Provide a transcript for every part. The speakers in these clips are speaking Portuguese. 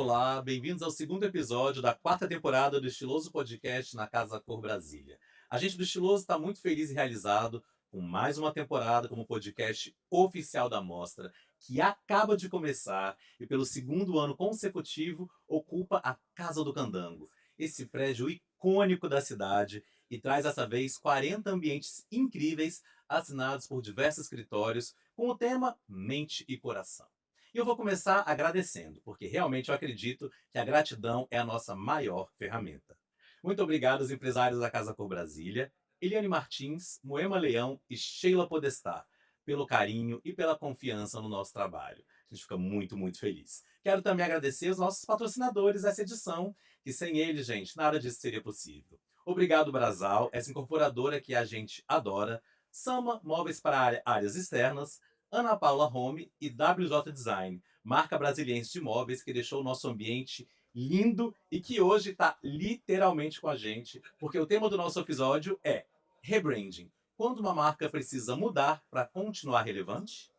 olá, bem-vindos ao segundo episódio da quarta temporada do Estiloso Podcast na Casa Cor Brasília. A gente do Estiloso está muito feliz e realizado com mais uma temporada como podcast oficial da mostra, que acaba de começar e pelo segundo ano consecutivo ocupa a Casa do Candango, esse prédio icônico da cidade, e traz dessa vez 40 ambientes incríveis assinados por diversos escritórios com o tema Mente e Coração. E eu vou começar agradecendo, porque realmente eu acredito que a gratidão é a nossa maior ferramenta. Muito obrigado aos empresários da Casa Cor Brasília, Eliane Martins, Moema Leão e Sheila Podestar, pelo carinho e pela confiança no nosso trabalho. A gente fica muito, muito feliz. Quero também agradecer os nossos patrocinadores dessa edição, que sem eles, gente, nada disso seria possível. Obrigado, Brasal, essa incorporadora que a gente adora, Sama Móveis para áreas externas, Ana Paula Home e WJ Design, marca brasiliense de móveis que deixou o nosso ambiente lindo e que hoje está literalmente com a gente, porque o tema do nosso episódio é rebranding. Quando uma marca precisa mudar para continuar relevante?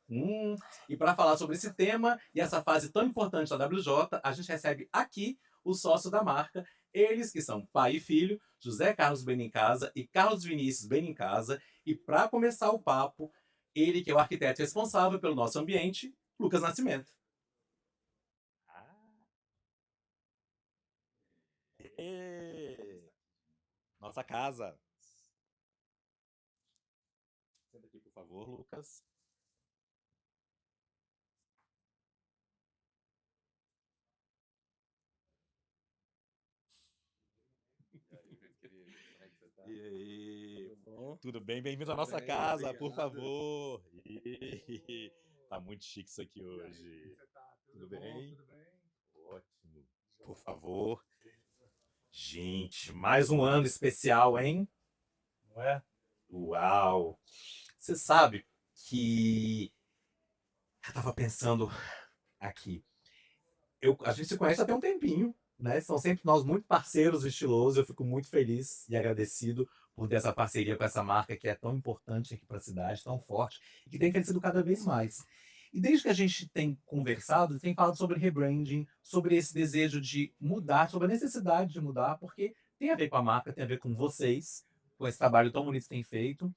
E para falar sobre esse tema e essa fase tão importante da WJ, a gente recebe aqui o sócio da marca, eles que são pai e filho, José Carlos Benincasa e Carlos Vinícius Benincasa. E para começar o papo, ele que é o arquiteto responsável pelo nosso ambiente, Lucas Nascimento. Nossa casa. Senta aqui, por favor, Lucas. E aí? Tudo bem? Bem-vindo à nossa casa, por favor. Tá muito chique isso aqui hoje. Tudo bem? Ótimo. Por favor. Gente, mais um ano especial, hein? Não é? Uau! Você sabe que eu tava pensando aqui. A gente se conhece até um tempinho, né? São sempre nós muito parceiros do Estiloso. Eu fico muito feliz e agradecido por ter essa parceria com essa marca que é tão importante aqui para a cidade, tão forte, e que tem crescido cada vez mais. E desde que a gente tem conversado, tem falado sobre rebranding, sobre esse desejo de mudar, sobre a necessidade de mudar, porque tem a ver com a marca, tem a ver com vocês, com esse trabalho tão bonito que tem feito.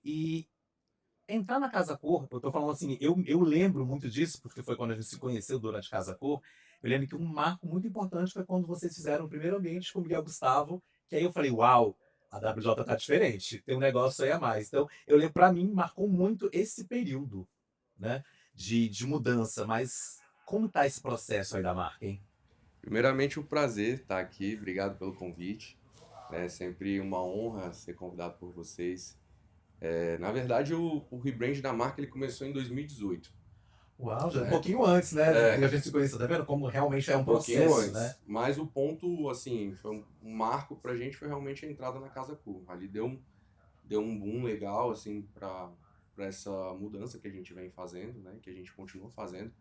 E entrar na Casa Cor, eu tô falando assim, eu lembro muito disso, porque foi quando a gente se conheceu durante Casa Cor. Eu lembro que um marco muito importante foi quando vocês fizeram o primeiro ambiente com o Miguel Gustavo, que aí eu falei, uau, a WJ tá diferente, tem um negócio aí a mais. Então, eu lembro, para mim, marcou muito esse período, né, de mudança. Mas como tá esse processo aí da marca, hein? Primeiramente, um prazer estar aqui. Obrigado pelo convite. É sempre uma honra ser convidado por vocês. Na verdade, o rebrand da marca ele começou em 2018. Uau, já um pouquinho antes, né, que a gente se conheceu. Tá vendo como realmente é um pouquinho processo, antes. né? Mas o ponto, assim, foi um marco pra gente foi realmente a entrada na Casa Cor. Ali deu um boom legal, assim, pra essa mudança que a gente vem fazendo, né? Que a gente continua fazendo.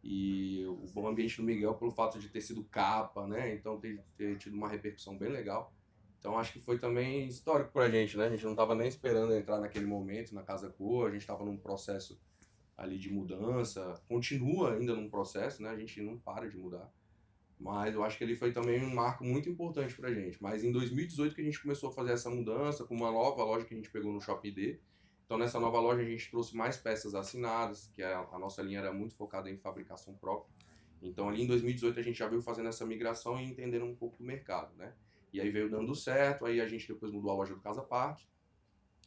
E o Bom Ambiente do Miguel, pelo fato de ter sido capa, né? Então ter tido uma repercussão bem legal. Então acho que foi também histórico pra gente, né? A gente não estava nem esperando entrar naquele momento na Casa Cor, a gente estava num processo ali de mudança, continua ainda num processo, né? A gente não para de mudar. Mas eu acho que ele foi também um marco muito importante pra gente. Mas em 2018 que a gente começou a fazer essa mudança com uma nova loja que a gente pegou no Shopping D. Então nessa nova loja a gente trouxe mais peças assinadas, que a nossa linha era muito focada em fabricação própria. Então ali em 2018 a gente já veio fazendo essa migração e entendendo um pouco do mercado, né? E aí veio dando certo, aí a gente depois mudou a loja do Casa Park.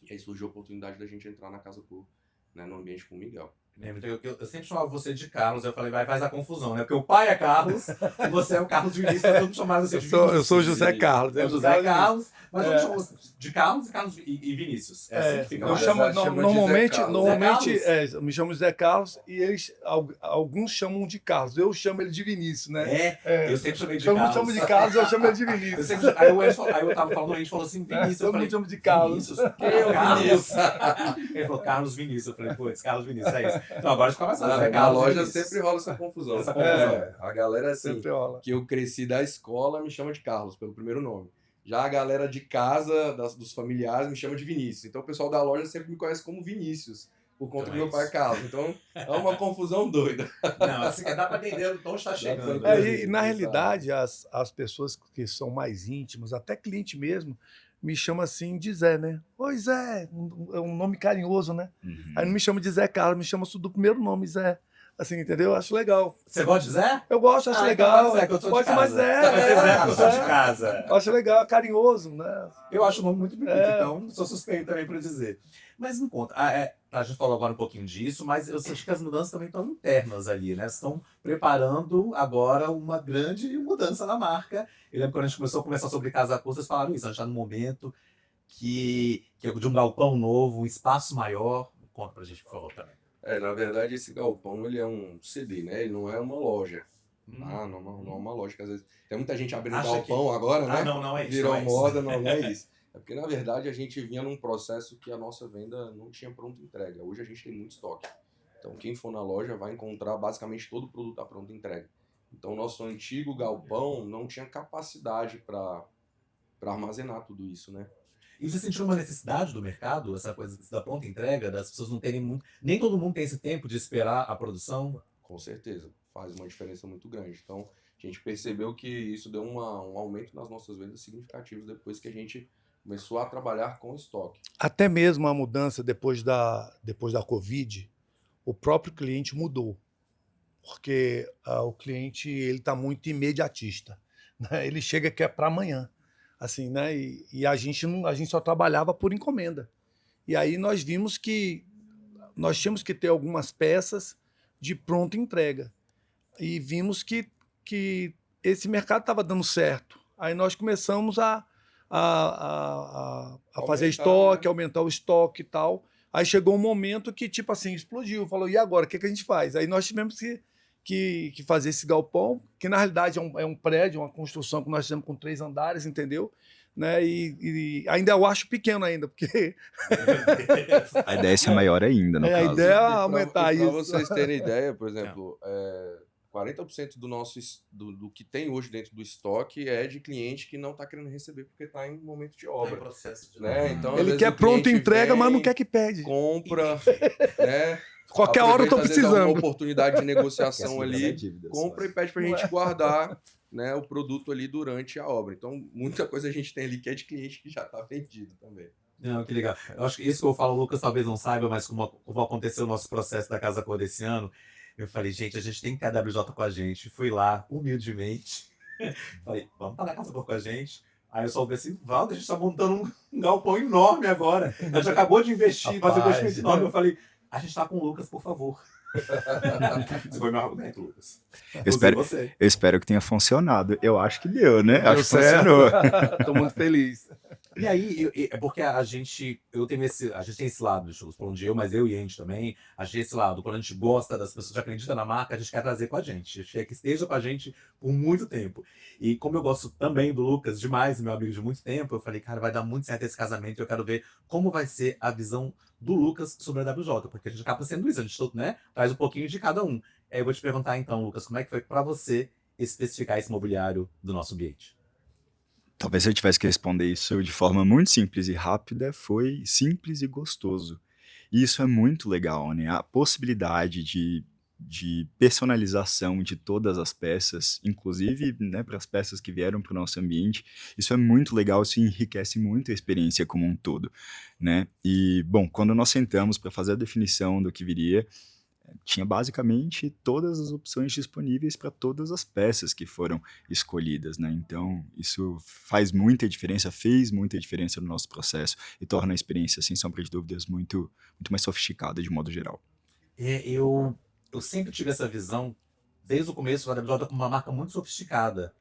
E aí surgiu a oportunidade da gente entrar na Casa Cor, né, no ambiente com o Miguel. Lembro, eu sempre chamava você de Carlos, eu falei, vai, faz a confusão, né? Porque o pai é Carlos e você é o Carlos Vinícius, então vamos chamar você de Vinícius. Eu sou o José Carlos. É o José Carlos, mas vamos chamar você de Carlos e Vinícius. É assim que fica. Eu chamo, normalmente Carlos. me chamo José Carlos e eles, alguns chamam de Carlos. Eu chamo ele de Vinícius, né? Eu sempre chamei de Todo mundo Carlos. chama de Carlos, eu chamo ele de Vinícius. Aí eu tava falando, a gente falou assim, Vinícius. Todo mundo chama de Carlos. Vinícius? Quem é o Carlos? Ele falou, Carlos Vinícius. Eu falei, putz, Carlos Vinícius, é isso. Então agora fica mais fácil. Na loja sempre rola essa confusão. A galera assim, que eu cresci da escola me chama de Carlos, pelo primeiro nome. Já a galera de casa, dos familiares, me chama de Vinícius. Então o pessoal da loja sempre me conhece como Vinícius. por conta Então do é meu pai isso. Carlos. Então, é uma confusão doida. Não, assim, dá para entender onde está chegando. pra Né? E na Exato. realidade, as pessoas que são mais íntimas, até cliente mesmo, me chamam assim de Zé, né? Oi, Zé, é um nome carinhoso, né? Aí não me chama de Zé Carlos, me chama do primeiro nome, Zé. Assim, entendeu? Eu acho legal. Você gosta de Zé? Eu gosto, acho Então legal. pode ser que eu sou de Pode ser mais casa. Zé. Vai ser Zé, porque eu sou de Zé. casa. Eu acho legal, carinhoso, né? Eu acho o nome muito bonito, É. então sou suspeito também para dizer. Mas me conta, a gente falou agora um pouquinho disso, mas eu acho que as mudanças também estão internas ali, né? Estão preparando agora uma grande mudança na marca. Eu lembro quando a gente começou a conversar sobre Casa Cor, vocês falaram isso, a gente está num momento que é de um galpão novo, um espaço maior. Conta pra gente, por favor, também. Na verdade, esse galpão, ele é um CD, né? Ele não é uma loja. Hum. Não é uma loja, que às vezes tem muita gente abrindo Acha galpão agora, né? Não é isso. Virou não é isso. moda, não é isso. É porque, na verdade, a gente vinha num processo que a nossa venda não tinha pronta entrega. Hoje a gente tem muito estoque. Então, quem for na loja vai encontrar basicamente todo o produto à pronta entrega. Então, o nosso antigo galpão não tinha capacidade para armazenar tudo isso, né? E você sentiu uma necessidade do mercado, essa coisa da pronta entrega, das pessoas não terem muito. Nem todo mundo tem esse tempo de esperar a produção? Com certeza, faz uma diferença muito grande. Então, a gente percebeu que isso deu um aumento nas nossas vendas significativos depois que a gente começou a trabalhar com estoque. Até mesmo a mudança depois da Covid, o próprio cliente mudou. Porque o cliente ele está muito imediatista. Né? Ele chega que é para amanhã. Assim, né? E a gente só trabalhava por encomenda. E aí nós vimos que nós tínhamos que ter algumas peças de pronta entrega. E vimos que esse mercado estava dando certo. Aí nós começamos a fazer estoque, né? aumentar o estoque e tal. Aí chegou um momento que, tipo assim, explodiu. Falou, e agora? O que a gente faz? Aí nós tivemos que fazer esse galpão, que na realidade é um prédio, uma construção que nós temos com 3 andares, entendeu? Né? E ainda eu acho pequeno ainda, porque A ideia é ser maior ainda, no a caso. ideia é Para aumentar isso. vocês terem ideia, por exemplo, 40% do que tem hoje dentro do estoque é de cliente que não está querendo receber porque está em momento de obra. processo de Né? Então, às Ele vezes, quer o pronta cliente entrega, mas não vem, quer que pede. compra, né? Qualquer hora eu tô Aproveita, às vezes, alguma precisando. oportunidade de negociação Quer se livrar ali, da dívida, compra só. e pede pra gente guardar, né, o produto ali durante a obra. Então, muita coisa a gente tem ali que é de cliente que já está vendido também. Não, que legal. Eu acho que isso que eu falo, o Lucas talvez não saiba, mas como aconteceu o nosso processo da Casa Cor desse ano, eu falei, gente, a gente tem que ter a WJ com a gente. Fui lá, humildemente. Falei, vamos estar na Casa Cor com a gente. Aí eu só ouvi assim, Valdo, a gente está montando um galpão enorme agora. A gente acabou de investir, fazer um Rapaz, investimento enorme. Eu falei, a gente está com o Lucas, por favor. Esse foi meu argumento, Lucas. Eu espero que tenha funcionado. Eu acho que deu, né? Deu Acho que certo. funcionou. Tô muito feliz. E aí, é porque a gente tem esse lado do shows, por onde mas eu e a gente também, a gente tem esse lado, quando a gente gosta das pessoas que acreditam na marca, a gente quer trazer com a gente quer que esteja com a gente por muito tempo. E como eu gosto também do Lucas demais, meu amigo de muito tempo, eu falei, cara, vai dar muito certo esse casamento, eu quero ver como vai ser a visão do Lucas sobre a WJ, porque a gente acaba sendo isso, a gente né, traz um pouquinho de cada um. Aí eu vou te perguntar então, Lucas, como é que foi para você especificar esse mobiliário do nosso ambiente? Talvez se eu tivesse que responder isso de forma muito simples e rápida, foi simples e gostoso. E isso é muito legal, né? A possibilidade de personalização de todas as peças, inclusive, né, para as peças que vieram para o nosso ambiente, isso é muito legal, isso enriquece muito a experiência como um todo, né? E, bom, quando nós sentamos para fazer a definição do que viria, tinha basicamente todas as opções disponíveis para todas as peças que foram escolhidas, né? Então, isso faz muita diferença, fez muita diferença no nosso processo e torna a experiência, sem sombra de dúvidas, muito, muito mais sofisticada de modo geral. Eu sempre tive essa visão, desde o começo, da WJ como uma marca muito sofisticada.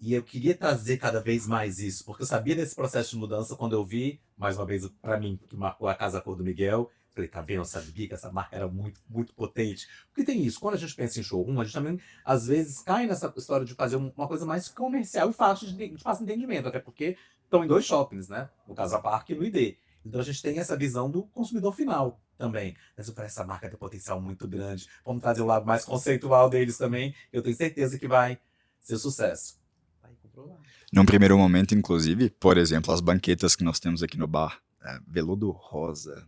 E eu queria trazer cada vez mais isso, porque eu sabia desse processo de mudança quando eu vi, mais uma vez, para mim, que marcou a Casa Cor do Miguel. Falei, tá vendo, eu sabia que essa marca era muito, muito potente. Porque tem isso, quando a gente pensa em showroom, a gente também, às vezes, cai nessa história de fazer uma coisa mais comercial e fácil de fácil entendimento, até porque estão em 2 shoppings, né? No Casa Park e no ID. Então a gente tem essa visão do consumidor final também. Mas eu falei, essa marca tem potencial muito grande. Vamos trazer o lado mais conceitual deles também. Eu tenho certeza que vai ser sucesso. Vai comprovar. Num primeiro momento, inclusive, por exemplo, as banquetas que nós temos aqui no bar, veludo rosa,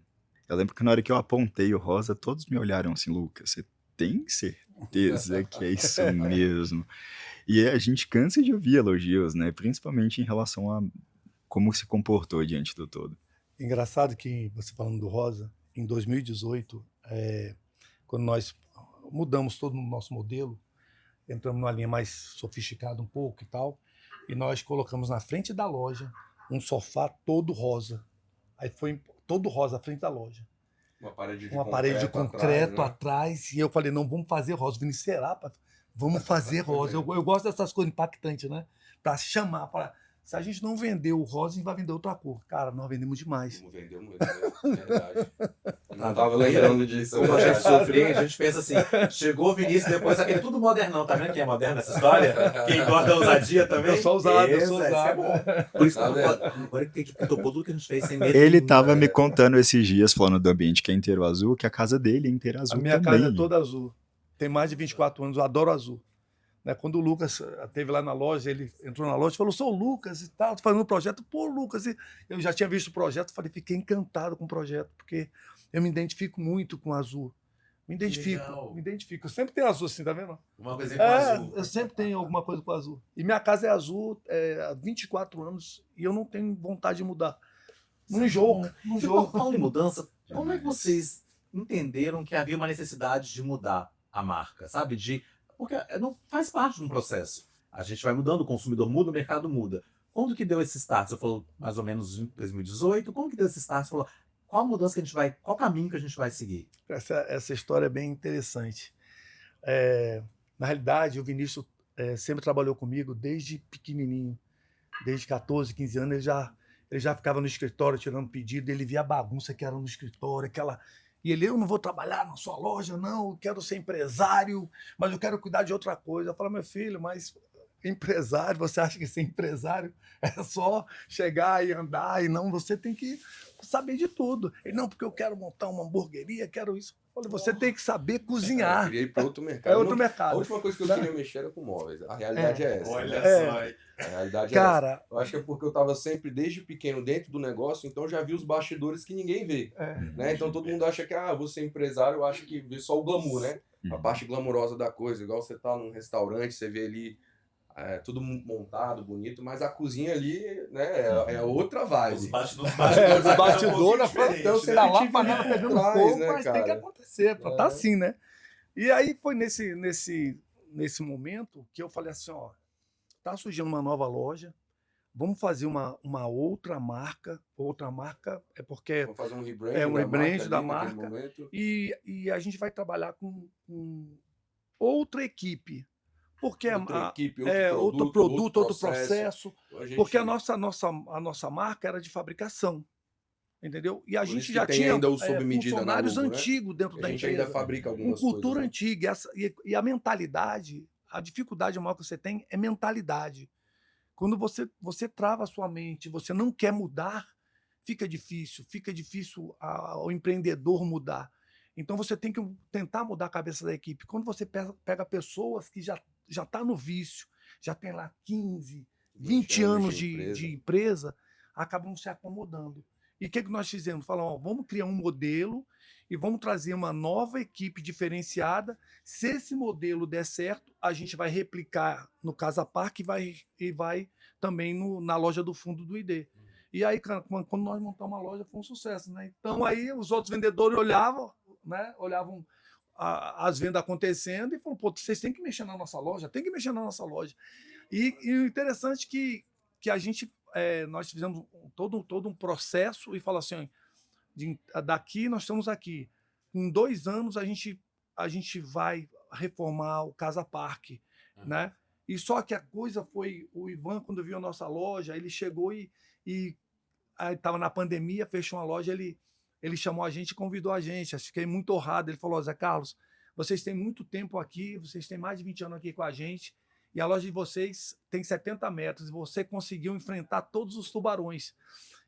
Eu lembro que na hora que eu apontei o rosa, todos me olharam assim: "Lucas, você tem certeza que é isso mesmo?". E a gente cansa de ouvir elogios, né, principalmente em relação a como se comportou diante do todo. Engraçado que você falando do rosa, em 2018, quando nós mudamos todo o nosso modelo, entramos numa linha mais sofisticada um pouco e tal, e nós colocamos na frente da loja um sofá todo rosa. Aí foi todo rosa à frente da loja. Uma parede de concreto né? atrás, e eu falei, não, vamos fazer rosa. Vinícius, será? Vamos fazer rosa. Eu gosto dessas coisas impactantes, né? Para chamar, para... Se a gente não vender o rosa, a gente vai vender outra cor. Cara, nós vendemos demais. Não vendeu muito, né? Verdade. Eu não tava lembrando disso. Como a gente surpreende, a gente pensa assim, chegou o Vinícius, depois aquele tudo modernão, tá vendo quem é moderno nessa história? Quem gosta da ousadia também? Eu sou ousado, eu sou Isso é ousado. bom. Por isso que Tá não vendo? pode- agora que tem que topou tudo que a gente fez sem medo. Ele nenhum. estava me contando esses dias, falando do ambiente que é inteiro azul, que a casa dele é inteira A azul minha também. casa é toda azul. Tem mais de 24 anos, eu adoro azul. Né? Quando o Lucas esteve lá na loja, ele entrou na loja e falou, sou o Lucas e tal, tô fazendo um projeto. Pô, Lucas, e eu já tinha visto o projeto, falei, fiquei encantado com o projeto, porque eu me identifico muito com azul. Me Legal. identifico. Eu sempre tenho azul assim, tá vendo? Uma coisinha com azul. Eu sempre tenho alguma coisa com azul. E minha casa é azul há 24 anos e eu não tenho vontade de mudar. Não enjoo, não Você enjoo. falando em mudança, como é que vocês entenderam que havia uma necessidade de mudar a marca, sabe? Porque não faz parte de um processo. A gente vai mudando, o consumidor muda, o mercado muda. Quando que deu esse start? Você falou mais ou menos em 2018. Como que deu esse start? Você falou, qual mudança que a gente vai, qual caminho que a gente vai seguir? Essa história é bem interessante. Na realidade, o Vinícius sempre trabalhou comigo desde pequenininho. Desde 14, 15 anos, ele já ficava no escritório tirando pedido, ele via a bagunça que era no escritório, E ele, eu não vou trabalhar na sua loja, não, eu quero ser empresário, mas eu quero cuidar de outra coisa. Eu falo, meu filho, mas empresário, você acha que ser empresário é só chegar e andar, e não, você tem que saber de tudo. Ele, não, porque eu quero montar uma hamburgueria, quero isso. Eu falei, você tem que saber Eu cozinhar. queria ir para outro mercado. É outro A mercado. última coisa que eu Né? queria mexer era com móveis. A realidade é essa. Olha né? só. A realidade é essa. Cara, Eu acho que é porque eu estava sempre, desde pequeno, dentro do negócio, então já vi os bastidores que ninguém vê. Né? Então todo mundo acha que, vou ser empresário, eu acho que vê só o glamour, né? A parte glamourosa da coisa. Igual você tá num restaurante, você vê ali tudo montado, bonito, mas a cozinha ali, né, é outra vibe. Os bastidores, os bastidores, Então você tá tem lá que ver panela por pegando trás, fogo, né, mas tem que cara? acontecer, tá assim, né? E aí foi nesse momento que eu falei assim, ó, tá surgindo uma nova loja, vamos fazer uma outra marca é porque Vamos fazer um rebrand é um rebrand da ali naquele marca momento. e a gente vai trabalhar com outra equipe, porque Outra equipe, outro produto, outro processo, A gente, porque a nossa marca era de fabricação, entendeu? E a Por gente isso que já tem tinha ainda o sob medida na funcionários logo, né? antigos dentro a da gente empresa, ainda fabrica com algumas cultura coisas. Né? antiga. E a mentalidade, a dificuldade maior que você tem é mentalidade. Quando você trava a sua mente, você não quer mudar, fica difícil ao empreendedor mudar. Então você tem que tentar mudar a cabeça da equipe. Quando você pega pessoas que já tá no vício, já tem lá 15, 20 anos de empresa, acabam se acomodando. E o que nós fizemos? Falamos, vamos criar um modelo e vamos trazer uma nova equipe diferenciada. Se esse modelo der certo, a gente vai replicar no Casa Park e vai também na loja do fundo do ID. E aí, quando nós montamos uma loja, foi um sucesso, né? Então aí os outros vendedores olhavam as vendas acontecendo e falaram, pô, vocês têm que mexer na nossa loja, tem que mexer na nossa loja. E o interessante que a gente, nós fizemos todo um processo e falou assim, daqui nós estamos aqui. Em 2 anos a gente vai reformar o Casa Park, né? E só que a coisa foi, o Ivan, quando viu a nossa loja, ele chegou e estava na pandemia, fechou uma loja, ele chamou a gente e convidou a gente. Fiquei muito honrado. Ele falou, Zé Carlos, vocês têm muito tempo aqui, vocês têm mais de 20 anos aqui com a gente, e a loja de vocês tem 70 metros, e você conseguiu enfrentar todos os tubarões.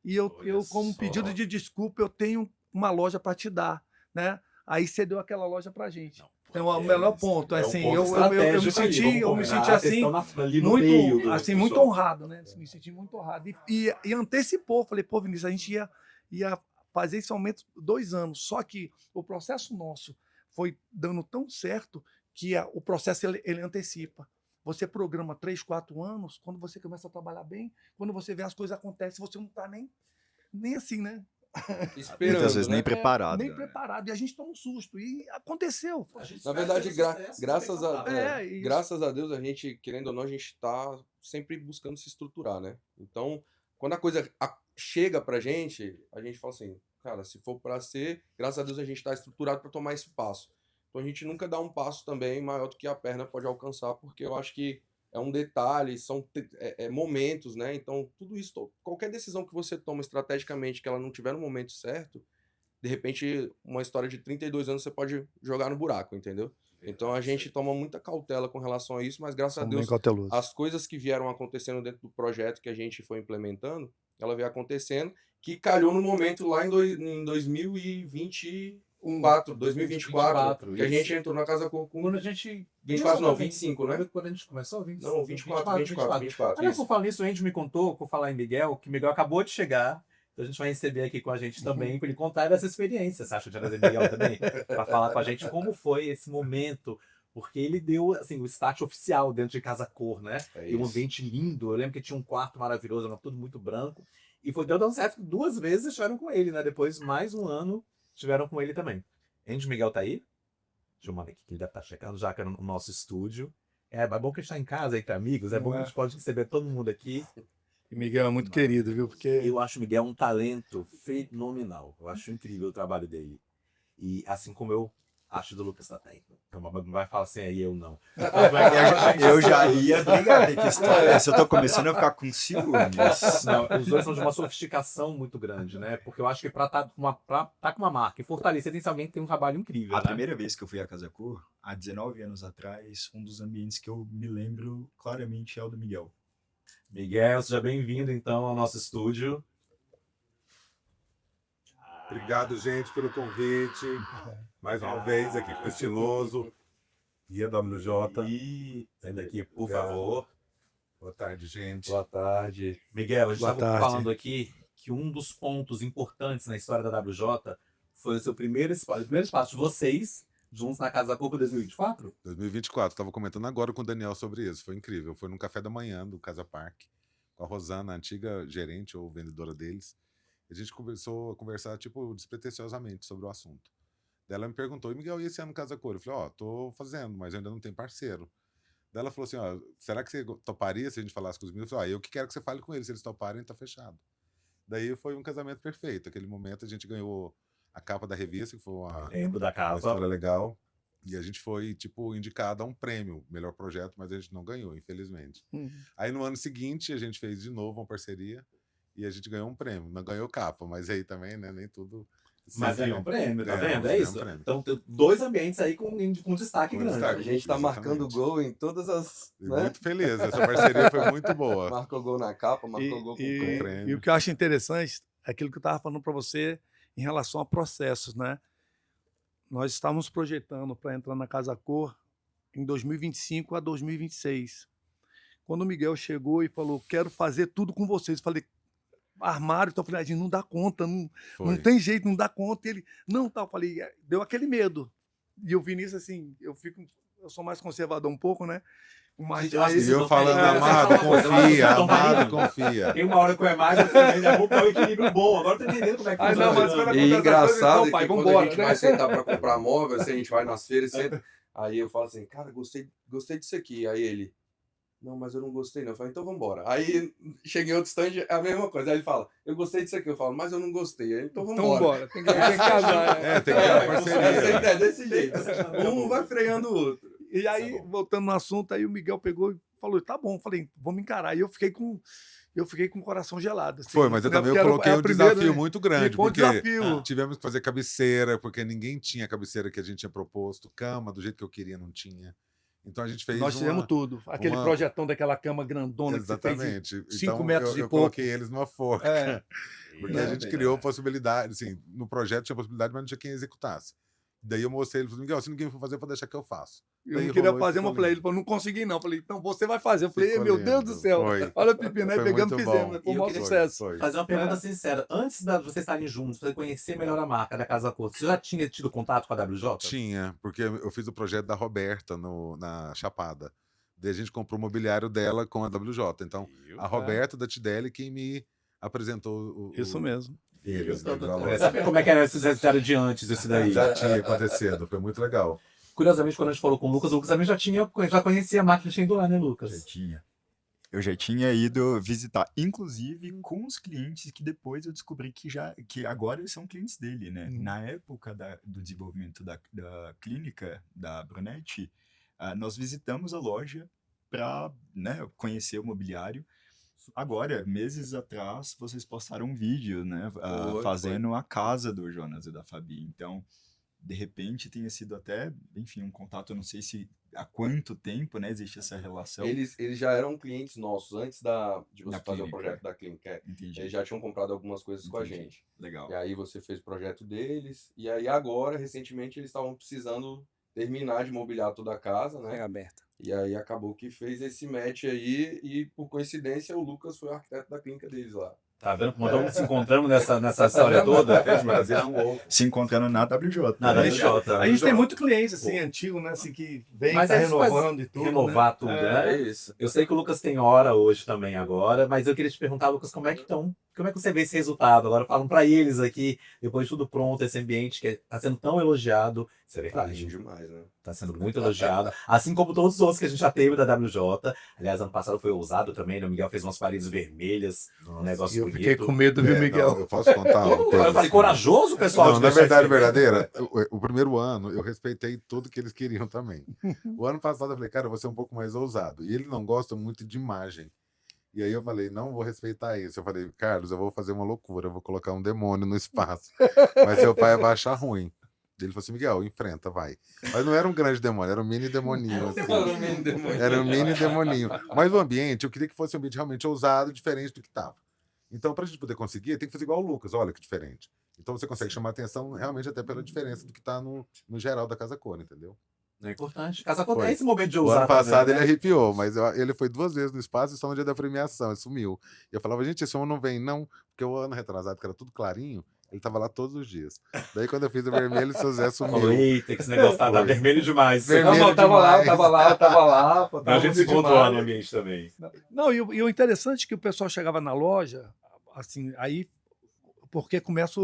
E eu como pedido de desculpa, eu tenho uma loja para te dar, né? Aí cedeu aquela loja para a gente. Então, o melhor ponto, assim, eu me senti assim, muito honrado, né? Me senti muito honrado. E antecipou, falei, pô, Vinícius, a gente ia fazer esse aumento 2 anos. Só que o processo nosso foi dando tão certo que o processo ele antecipa. Você programa 3, 4 anos, quando você começa a trabalhar bem, quando você vê as coisas acontecem, você não está nem assim, né? Esperando, Muitas vezes né? nem preparado. Nem preparado. E a gente toma um susto. E aconteceu. A gente Na espera verdade, ter sucesso, graças também a, saudável. isso. graças a Deus, a gente, querendo ou não, a gente tá sempre buscando se estruturar, né? Então, quando a coisa chega pra gente, a gente fala assim, cara, se for pra ser, graças a Deus a gente tá estruturado pra tomar esse passo. Então a gente nunca dá um passo também maior do que a perna pode alcançar, porque eu acho que é um detalhe, são momentos, né? Então, tudo isso, qualquer decisão que você toma estrategicamente que ela não tiver no momento certo, de repente, uma história de 32 anos você pode jogar no buraco, entendeu? Então a gente toma muita cautela com relação a isso, mas graças a Somos bem Deus, cautelosos. as coisas que vieram acontecendo dentro do projeto que a gente foi implementando, ela veio acontecendo, que calhou no momento lá em 2024, 2024, que a gente entrou na Casa Cor com Quando a gente. 24 não, 25, né? Quando a gente começou, 20, Não, 24. Aliás, Isso. por falar nisso, o Andy me contou, por falar em Miguel, que Miguel acabou de chegar. Então a gente vai receber aqui com a gente também, para ele contar dessa experiência. Você acha de trazer Miguel também? Para falar com a gente como foi esse momento. Porque ele deu assim, o start oficial dentro de Casa Cor, né? É E um isso. ambiente lindo. Eu lembro que tinha um quarto maravilhoso, era tudo muito branco. E foi dando certo. 2 vezes estiveram com ele, né? Depois, mais um ano, estiveram com ele também. Andy Miguel tá aí? Deixa eu mandar aqui que ele deve estar checando já que é no nosso estúdio. É bom que a gente está em casa entre amigos, é bom que a gente pode receber todo mundo aqui. E Miguel é muito querido, viu? Porque Eu acho o Miguel um talento fenomenal. Eu acho incrível o trabalho dele. E assim como eu acho do Lucas também. Então, não vai falar assim aí, eu não. Eu já ia brigar. Que história é essa? Eu tô começando a ficar com ciúmes. Não, os dois são de uma sofisticação muito grande, né? Porque eu acho que pra tá com uma marca e fortalecer, tem que ser alguém que tem um trabalho incrível. A né? primeira vez que eu fui à Casa Cor, há 19 anos atrás, um dos ambientes que eu me lembro claramente é o do Miguel. Miguel, seja bem-vindo então ao nosso estúdio. Obrigado, gente, pelo convite. Mais uma vez aqui com o Estiloso e a WJ. E saindo aqui, por Obrigado. favor. Boa tarde, gente. Boa tarde. Miguel, a gente Boa estava tarde. falando aqui que um dos pontos importantes na história da WJ foi o seu primeiro espaço de vocês, juntos na Casa Cor em 2024? 2024, estava comentando agora com o Daniel sobre isso. Foi incrível. Foi num café da manhã do Casa Parque, com a Rosana, a antiga gerente ou vendedora deles. A gente começou a conversar, tipo, despretensiosamente sobre o assunto. Daí ela me perguntou, e Miguel, e esse ano Casa Cor? Eu falei, tô fazendo, mas eu ainda não tenho parceiro. Daí ela falou assim, será que você toparia se a gente falasse com os meninos? Eu falei, eu que quero que você fale com eles, se eles toparem, tá fechado. Daí foi um casamento perfeito. Aquele momento a gente ganhou a capa da revista, que foi uma Lembro da uma casa. história legal. E a gente foi, tipo, indicado a um prêmio, melhor projeto, mas a gente não ganhou, infelizmente. Aí no ano seguinte a gente fez de novo uma parceria e a gente ganhou um prêmio. Não ganhou capa, mas aí também, né, nem tudo... Mas é um prêmio, tá vendo? É Ganhamos isso. um prêmio. Então tem 2 ambientes aí com destaque Com grande. destaque. A gente tá Exatamente. marcando gol em todas as. E Né? muito feliz, essa parceria foi muito boa. Marcou gol na capa, marcou gol com E, prêmio. e o que eu acho interessante é aquilo que eu estava falando para você em relação a processos, né? Nós estávamos projetando para entrar na Casa Cor em 2025 a 2026. Quando o Miguel chegou e falou, quero fazer tudo com vocês, eu falei, armário, então eu falei, a gente não dá conta, não Foi. tem jeito, não dá conta. E ele, não, tá, eu falei, deu aquele medo. E eu vi nisso assim, eu sou mais conservador um pouco, né? Mas Eu acho E que eu não falando, tem- amado, Vocês confia, estão amado, rindo. confia. Tem uma hora que eu é mais, outra vez é bom para o equilíbrio bom. Agora eu tô entendendo como é que Ai, funciona. não, mas quando E acontece engraçado as coisas, é não, que pai, quando vambora, a gente né? vai sentar pra comprar móvel, assim, a gente vai nas feiras, senta, aí eu falo assim, cara, gostei disso aqui. Aí ele, não, mas eu não gostei não. Eu falo, então vambora. Aí cheguei em outro stand, é a mesma coisa. Aí ele fala, eu gostei disso aqui. Eu falo, mas eu não gostei. Aí, então Então vambora. vambora, tem que casar. né? Tem que ter uma Você parceria. é desse jeito. Um vai freando o outro. E aí, voltando no assunto, aí o Miguel pegou e falou, tá bom, falei, vamos encarar. E eu fiquei com o coração gelado. assim, Foi, mas eu né? também Porque era coloquei a um primeira, desafio né? muito grande, Ficou um porque desafio. tivemos que fazer cabeceira, porque ninguém tinha a cabeceira que a gente tinha proposto, cama, do jeito que eu queria, não tinha. Então a gente fez Nós fizemos tudo. Aquele uma- projetão daquela cama grandona que você fez. Exatamente. 5 Então, metros eu e pouco. coloquei eles numa forca. É, Porque a gente criou possibilidade, assim, no projeto tinha possibilidade, mas não tinha quem executasse. Daí eu mostrei, ele falou, Miguel, se ninguém for fazer, pode deixar que eu faço. Eu Daí não queria rolou e fazer, mas ficou eu falei, ele lindo. falou, não consegui não. Eu falei, então você vai fazer. Eu falei, Ficou meu Deus do lindo. céu. Foi. Olha o pepino aí, Foi pegamos, muito fizemos. bom. Foi um E eu maior queria sucesso. Foi. Fazer uma pergunta sincera. Antes de vocês estarem juntos, você conhecer melhor a marca da Casa Cor, você já tinha tido contato com a WJ? Tinha, porque eu fiz o projeto da Roberta na Chapada. Daí a gente comprou o mobiliário dela com a WJ. Então, a Roberta da Tidelli quem me apresentou Isso mesmo. eles. né, da Eu loja. queria saber como é que era esse cenário de antes, isso daí. Já tinha acontecido, foi muito legal. Curiosamente, quando a gente falou com o Lucas também já conhecia a máquina indo lá, né, Já Lucas? tinha. Eu já tinha ido visitar, inclusive com os clientes que depois eu descobri que agora eles são clientes dele, né? Na época do desenvolvimento da clínica da Brunetti, nós visitamos a loja para, né, conhecer o mobiliário. Agora, meses atrás, vocês postaram um vídeo, né, fazendo a casa do Jonas e da Fabi. Então, de repente, tenha sido até, enfim, um contato, eu não sei se há quanto tempo, né, existe essa relação. Eles já eram clientes nossos antes de você Da fazer o clínica. projeto da clínica. Entendi. Eles já tinham comprado algumas coisas com a Entendi. gente. Legal. E aí você fez o projeto deles. E aí agora, recentemente, eles estavam precisando terminar de mobiliar toda a casa, né? aberta. E aí acabou que fez esse match aí. E por coincidência, o Lucas foi o arquiteto da clínica deles lá. Tá vendo como estamos se encontrando nessa história toda? Se encontrando na WJ. Na né? WJ. A gente tem muito cliente, assim, antigo, né? Assim, que vem, Mas tá aí isso faz renovando e tudo. Renovar tudo, né? isso. Eu sei que o Lucas tem hora hoje também agora, mas eu queria te perguntar, Lucas, como é que você vê esse resultado? Agora falam para eles aqui, depois de tudo pronto, esse ambiente que está sendo tão elogiado. Isso é Tá verdade. demais, né? Está sendo muito elogiado. Assim como todos os outros que a gente já teve da WJ. Aliás, ano passado foi ousado também, né? O Miguel fez umas paredes vermelhas, um E negócio eu bonito. fiquei com medo, viu, Miguel? Não, eu posso contar uma coisa. Eu falei, corajoso, pessoal. Não, de na deixar verdade isso verdadeira, o primeiro ano eu respeitei tudo que eles queriam também. O ano passado eu falei, cara, eu vou ser um pouco mais ousado. E ele não gosta muito de imagem. E aí eu falei, não vou respeitar isso. Eu falei, Carlos, eu vou fazer uma loucura, eu vou colocar um demônio no espaço. Mas seu pai vai achar ruim. Ele falou assim, Miguel, enfrenta, vai. Mas não era um grande demônio, era um mini demoninho. Assim. Era um mini demoninho. Mas o ambiente, eu queria que fosse um ambiente realmente ousado, diferente do que estava. Então, para a gente poder conseguir, tem que fazer igual o Lucas, olha que diferente. Então você consegue chamar atenção realmente até pela diferença do que está no geral da Casa Cor, entendeu? É importante. Casa Cor Foi. tem esse momento de O ousar ano passado também, ele né? arrepiou, mas ele foi 2 vezes no espaço e só no dia da premiação, ele sumiu. E eu falava, gente, esse homem não vem, não, porque o ano retrasado, que era tudo clarinho, ele tava lá todos os dias. Daí quando eu fiz o vermelho, o seu Zé Falou, sumiu. eita, que esse negócio tá Foi. vermelho demais. Vermelho Não, eu tava lá, eu demais. tava lá. Pô, A tava gente se bonito encontrou lá demais. no ambiente também. Não, e o interessante é que o pessoal chegava na loja, assim, aí, porque começa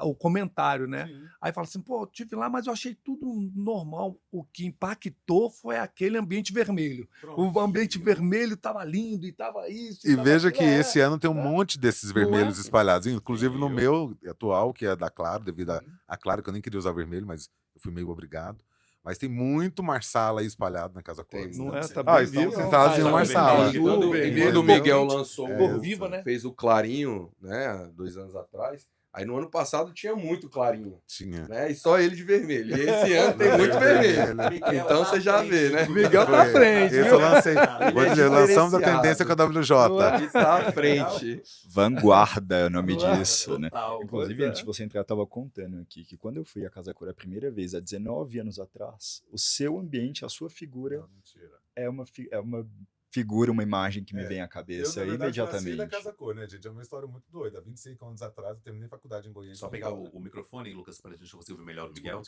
o comentário, né? Aí fala assim, pô, eu tive lá, mas eu achei tudo normal. O que impactou foi aquele ambiente vermelho. O ambiente vermelho estava lindo e estava isso. E tava veja aquilo. que esse ano tem um monte desses vermelhos é? espalhados, inclusive no meu atual, que é da Claro, devido a Claro, que eu nem queria usar vermelho, mas eu fui meio obrigado. Mas tem muito Marsala aí espalhado na Casa Cor. Tem, Não é? Tá Ah, bem estão vivo. sentados em uma sala. E quando vermelho, o Miguel lançou Cor viva, né? fez o Clarinho, né, há 2 anos atrás, aí no ano passado tinha muito Clarinho, Tinha. né, e só ele de vermelho. E esse ano tem muito vermelho. Então você já vê, né? O Miguel tá à Foi. frente, Esse viu? eu lancei. Vou dizer, lançamos a diferenciado. tendência com a WJ. Ele está à frente. Vanguarda é o nome disso, né? Total. Inclusive, Pois é. antes de você entrar, eu estava contando aqui que quando eu fui à Casa Cor a primeira vez, há 19 anos atrás, o seu ambiente, a sua figura é uma figura, uma imagem que me vem à cabeça imediatamente. da Casa Cor, né, gente? É uma história muito doida. Há 25 anos atrás, eu terminei faculdade em Goiânia. Só pegar o microfone, Lucas, para a gente conseguir ouvir melhor o Miguel.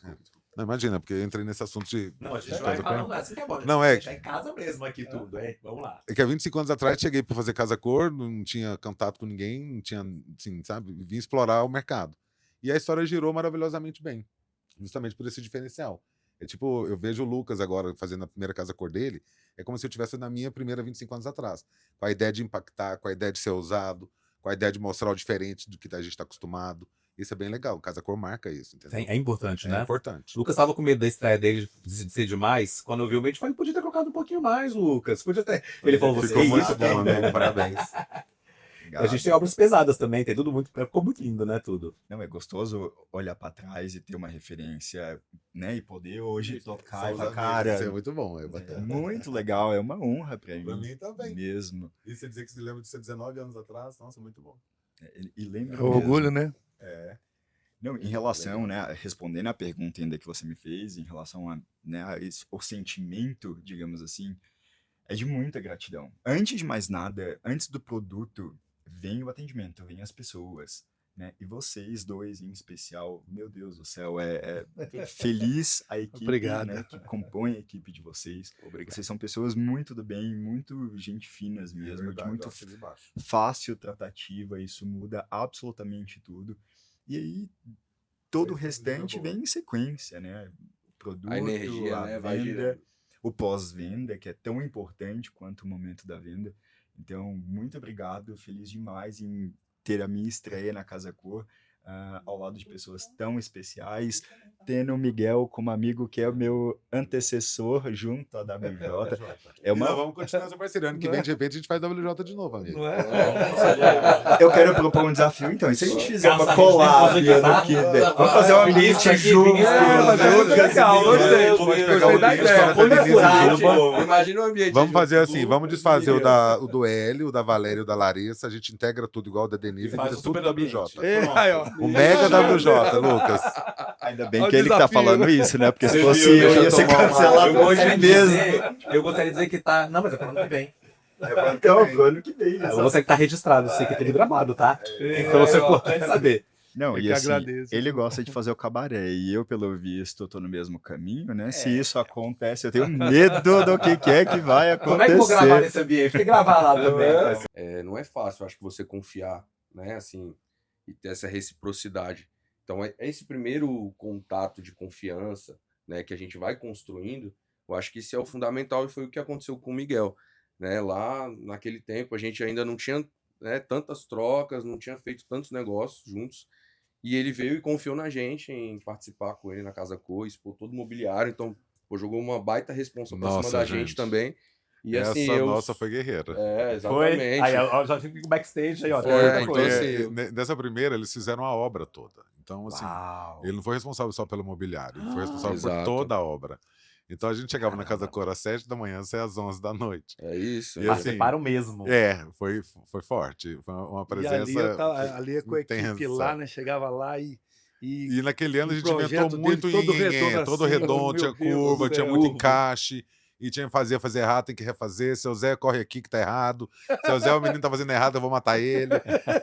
Não, imagina, porque eu entrei nesse assunto de... Não, a gente de vai Casa Cor. falando assim que é bom. Não, a é gente tá em casa mesmo aqui tudo, hein? Vamos lá. É que há 25 anos atrás cheguei para fazer Casa Cor, não tinha contato com ninguém, não tinha, assim, sabe? Vim explorar o mercado. E a história girou maravilhosamente bem, justamente por esse diferencial. É tipo, eu vejo o Lucas agora fazendo a primeira Casa Cor dele, é como se eu estivesse na minha primeira 25 anos atrás. Com a ideia de impactar, com a ideia de ser ousado, com a ideia de mostrar o diferente do que a gente está acostumado. Isso é bem legal. Casa Cor marca isso, entendeu? É importante, É né? importante. O Lucas tava com medo da estreia dele de ser demais. Quando eu vi o vídeo, eu falei, podia ter colocado um pouquinho mais, Lucas. Podia ter. Ele falou, você Ficou é muito isso, bom, né? amigo. Parabéns. A gente tem obras pesadas também, tem tudo muito. Ficou muito lindo, né? Tudo. Não, é gostoso olhar para trás e ter uma referência, né? E poder hoje tocar e São os falar, amigos, Isso é cara, muito bom. É é bacana. muito legal, é uma honra para Pra mim. mim também. Mesmo. E você dizer que se lembra de ser 19 anos atrás, nossa, muito bom. E lembra É o orgulho, né? É. Não, em relação, né, respondendo a pergunta ainda que você me fez, em relação a, né, o sentimento, digamos assim, é de muita gratidão. Antes de mais nada, antes do produto, vem o atendimento, vem as pessoas, né? E vocês dois em especial, meu Deus do céu, feliz a equipe, Obrigado. né, que compõe a equipe de vocês. Obrigado. Vocês são pessoas muito do bem, muito gente finas mesmo, de Verdade, muito ó, aqui embaixo. fácil tratativa, isso muda absolutamente tudo. E aí, todo o Foi restante boa. vem em sequência, né? O produto, A energia, a né, vai venda, girando. o pós-venda, que é tão importante quanto o momento da venda. Então, muito obrigado, feliz demais em ter a minha estreia na Casa Cor, ao lado de pessoas tão especiais, tendo o Miguel como amigo, que é o meu antecessor junto à WJ. É E nós uma... vamos continuar essa parceria. Ano que vem, de repente, a gente faz WJ de novo, amigo. Não é? Eu quero propor um desafio, então. E se a gente fizer uma Caça collab Reis, depois ano que aqui, vem? tá? Vamos fazer uma Isso beat aqui, junto. Vinícius, mas é muito legal, gostei. Gostei da ideia. Imagina o ambiente. Vamos fazer junto assim, do- vamos desfazer o do Hélio, o da Valéria e o da Larissa. A gente integra tudo igual o da Denise e Faz vira o tudo super ambiente. WJ. Aí, ó. O Mega WJ, Lucas. Ainda bem Olha o que ele que tá desafio, falando né? isso, né? Porque se Você fosse viu, eu, deixa ia eu ser tomar uma- cancelado Eu hoje gostaria de mesmo. dizer que tá. Não, mas é pro ano que vem. Então, pro ano que vem. Eu gostaria que tá registrado, isso aqui é tudo gravado, tá? Então isso é importante saber. Não, Eu e que assim, agradeço. ele gosta de fazer o cabaré, e eu, pelo visto, tô no mesmo caminho, né? Se É. isso acontece, eu tenho medo do que é que vai Como é que eu vou gravar acontecer. nesse ambiente? Tem que gravar lá também. Não é fácil, eu acho que você confiar, né, assim, e ter essa reciprocidade. Então, é esse primeiro contato de confiança, né, que a gente vai construindo, eu acho que isso é o fundamental e foi o que aconteceu com o Miguel, né? Lá, naquele tempo, a gente ainda não tinha, né, tantas trocas, não tinha feito tantos negócios juntos, e ele veio e confiou na gente em participar com ele na Casa Cor, expor todo o mobiliário, então, pô, jogou uma baita responsa pra cima Nossa, da gente. gente também. E Essa assim, eu... nossa foi guerreira. É, Foi. exatamente. Aí, ó, já fico backstage aí, ó. Foi, tem muita então, Porque coisa. assim, nessa primeira eles fizeram a obra toda. Então, assim, Uau. ele não foi responsável só pelo mobiliário, ele foi responsável por Exato. toda a obra. Então a gente chegava na Casa Cor às 7 da manhã, saia às 11 da noite. É isso. E né? assim, Participaram mesmo. Foi forte. Foi uma E presença. ali é com a equipe intensa. lá, né? Chegava lá e E naquele ano a o gente projeto inventou dele muito todo nhenhenhé, redondo todo assim, redondo, meu tinha Deus do curva, tinha céu. muito encaixe. E tinha que fazer errado, tem que refazer. Seu Zé, corre aqui que tá errado. Seu Zé, o menino tá fazendo errado, eu vou matar ele.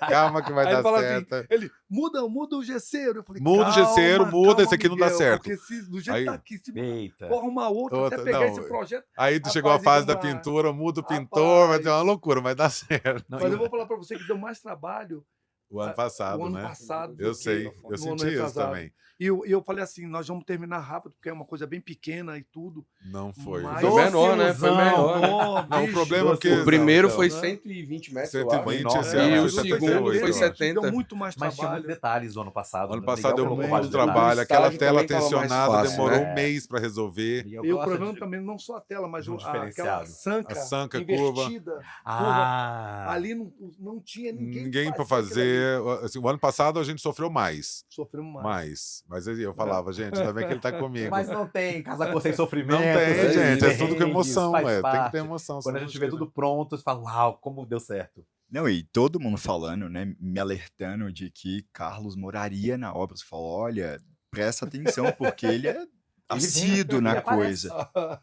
Calma que vai Aí ele dar fala certo. assim, ele, muda o gesseiro. Eu falei, Muda o gesseiro, calma, muda, calma, esse aqui não dá Miguel, certo. Porque se, do jeito Aí- que tá aqui, se Eita. for arrumar outro, Outra- até pegar não, esse projeto. Aí chegou a Rapaz, fase então da vai. pintura, muda o pintor, vai ter uma Rapaz. loucura, vai dar certo. Não, Mas e- eu vou falar pra você que deu mais trabalho O ano passado, o ano né? passado. Eu do que sei, eu no ano senti isso retrasado. também. E eu falei assim, nós vamos terminar rápido, porque é uma coisa bem pequena e tudo. Não foi. Mas- Foi menor, né? Foi Doce menor, né? Não, o problema é que- O primeiro então, foi né? 120 metros, eu acho. 120, Nossa, esse é, ano E foi o segundo 78, foi eu acho. 70. Deu muito mais Mas tinha muitos trabalho. detalhes o ano passado. O ano né? passado Miguel deu colocou muito vários trabalho, detalhes. aquela estágio tela também tava mais tensionada fácil, demorou né? um mês para resolver. Miguel E o gosta problema de- também não só a tela, mas de um aquela diferenciado. sanca, A sanca, curva. invertida. Ah, Ali não tinha ninguém, Ninguém para fazia aquilo ali. fazer. Assim, o ano passado a gente sofreu mais. Sofremos mais. Mas aí eu falava, gente, ainda bem que ele tá comigo. mas não tem Casa Cor sem sofrimento. Não tem, é gente. É isso. tudo com emoção, faz Tem que parte. ter emoção. Quando a senão gente vê não tudo pronto, você fala, uau, como deu certo. Não, e todo mundo falando, né, me alertando de que Carlos moraria na obra. Você falou, olha, presta atenção, porque ele é assíduo ele na aparece. coisa.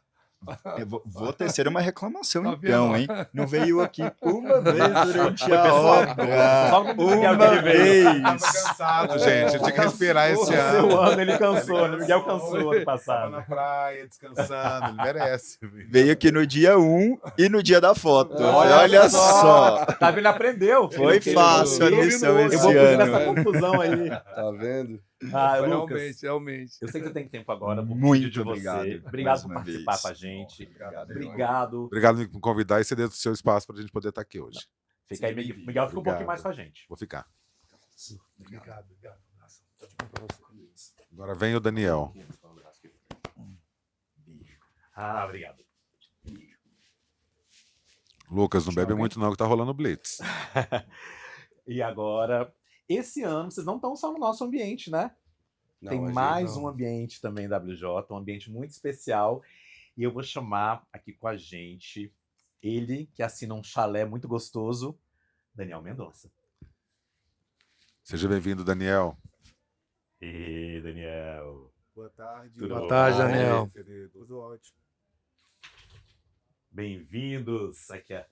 Eu vou tecer uma reclamação Tá então, vendo? hein? Não veio aqui uma vez durante Foi a pessoal? obra. Só no Miguel que Uma ele veio. Tava vez. cansado, gente. Eu tinha que respirar esse O seu ano. ano ele cansou, né? Miguel cansou ano Tava passado. na praia, descansando. Ele merece. Veio aqui no dia 1 e no dia da foto. Olha Olha só. Tá vendo? Ele aprendeu. Foi filho. fácil a eu vi lição no- Eu esse vou fugir dessa ano. confusão aí. Tá vendo? Ah, Lucas, Realmente. eu sei que você tem tempo agora. Vou Muito pedir de obrigado, você. mais Obrigado por uma participar vez. com a gente. Obrigado. Obrigado. Obrigado por me convidar e ceder o seu espaço pra gente poder estar aqui hoje. Fica aí, Miguel. Miguel fica um pouquinho Obrigado. mais com a gente. Vou ficar. Obrigado. Agora vem o Daniel. Ah, obrigado. Lucas, não bebe muito não, que tá rolando blitz. E agora, esse ano, vocês não estão só no nosso ambiente, né? Não, Tem a gente mais não. um ambiente também WJ, um ambiente muito especial. E eu vou chamar aqui com a gente ele, que assina um chalé muito gostoso, Daniel Mendonça. Seja bem-vindo, Daniel. Boa tarde. Tudo Boa tarde, bom? Daniel. Querido. Tudo ótimo. Bem-vindos. Aqui é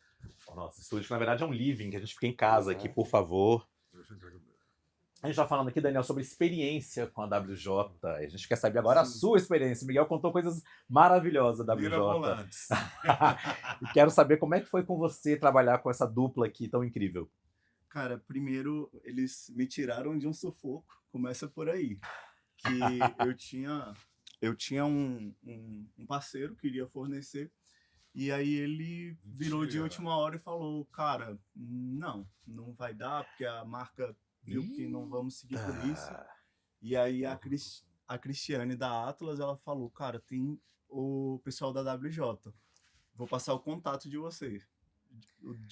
o nosso estúdio, que na verdade é um living, que a gente fica em casa aqui, por favor. A gente tá falando aqui, Daniel, sobre experiência com a WJ. A gente quer saber agora a sua experiência. O Miguel contou coisas maravilhosas da WJ. Mirabolantes. E quero saber como é que foi com você trabalhar com essa dupla aqui tão incrível. Cara, primeiro eles me tiraram de um sufoco. Começa por aí. Que eu tinha um parceiro que iria fornecer. E aí ele virou de Mentira. última hora e falou, cara, não vai dar, porque a marca viu que não vamos seguir por isso. E aí a Cristiane da Atlas, ela falou, cara, tem o pessoal da WJ. Vou passar o contato de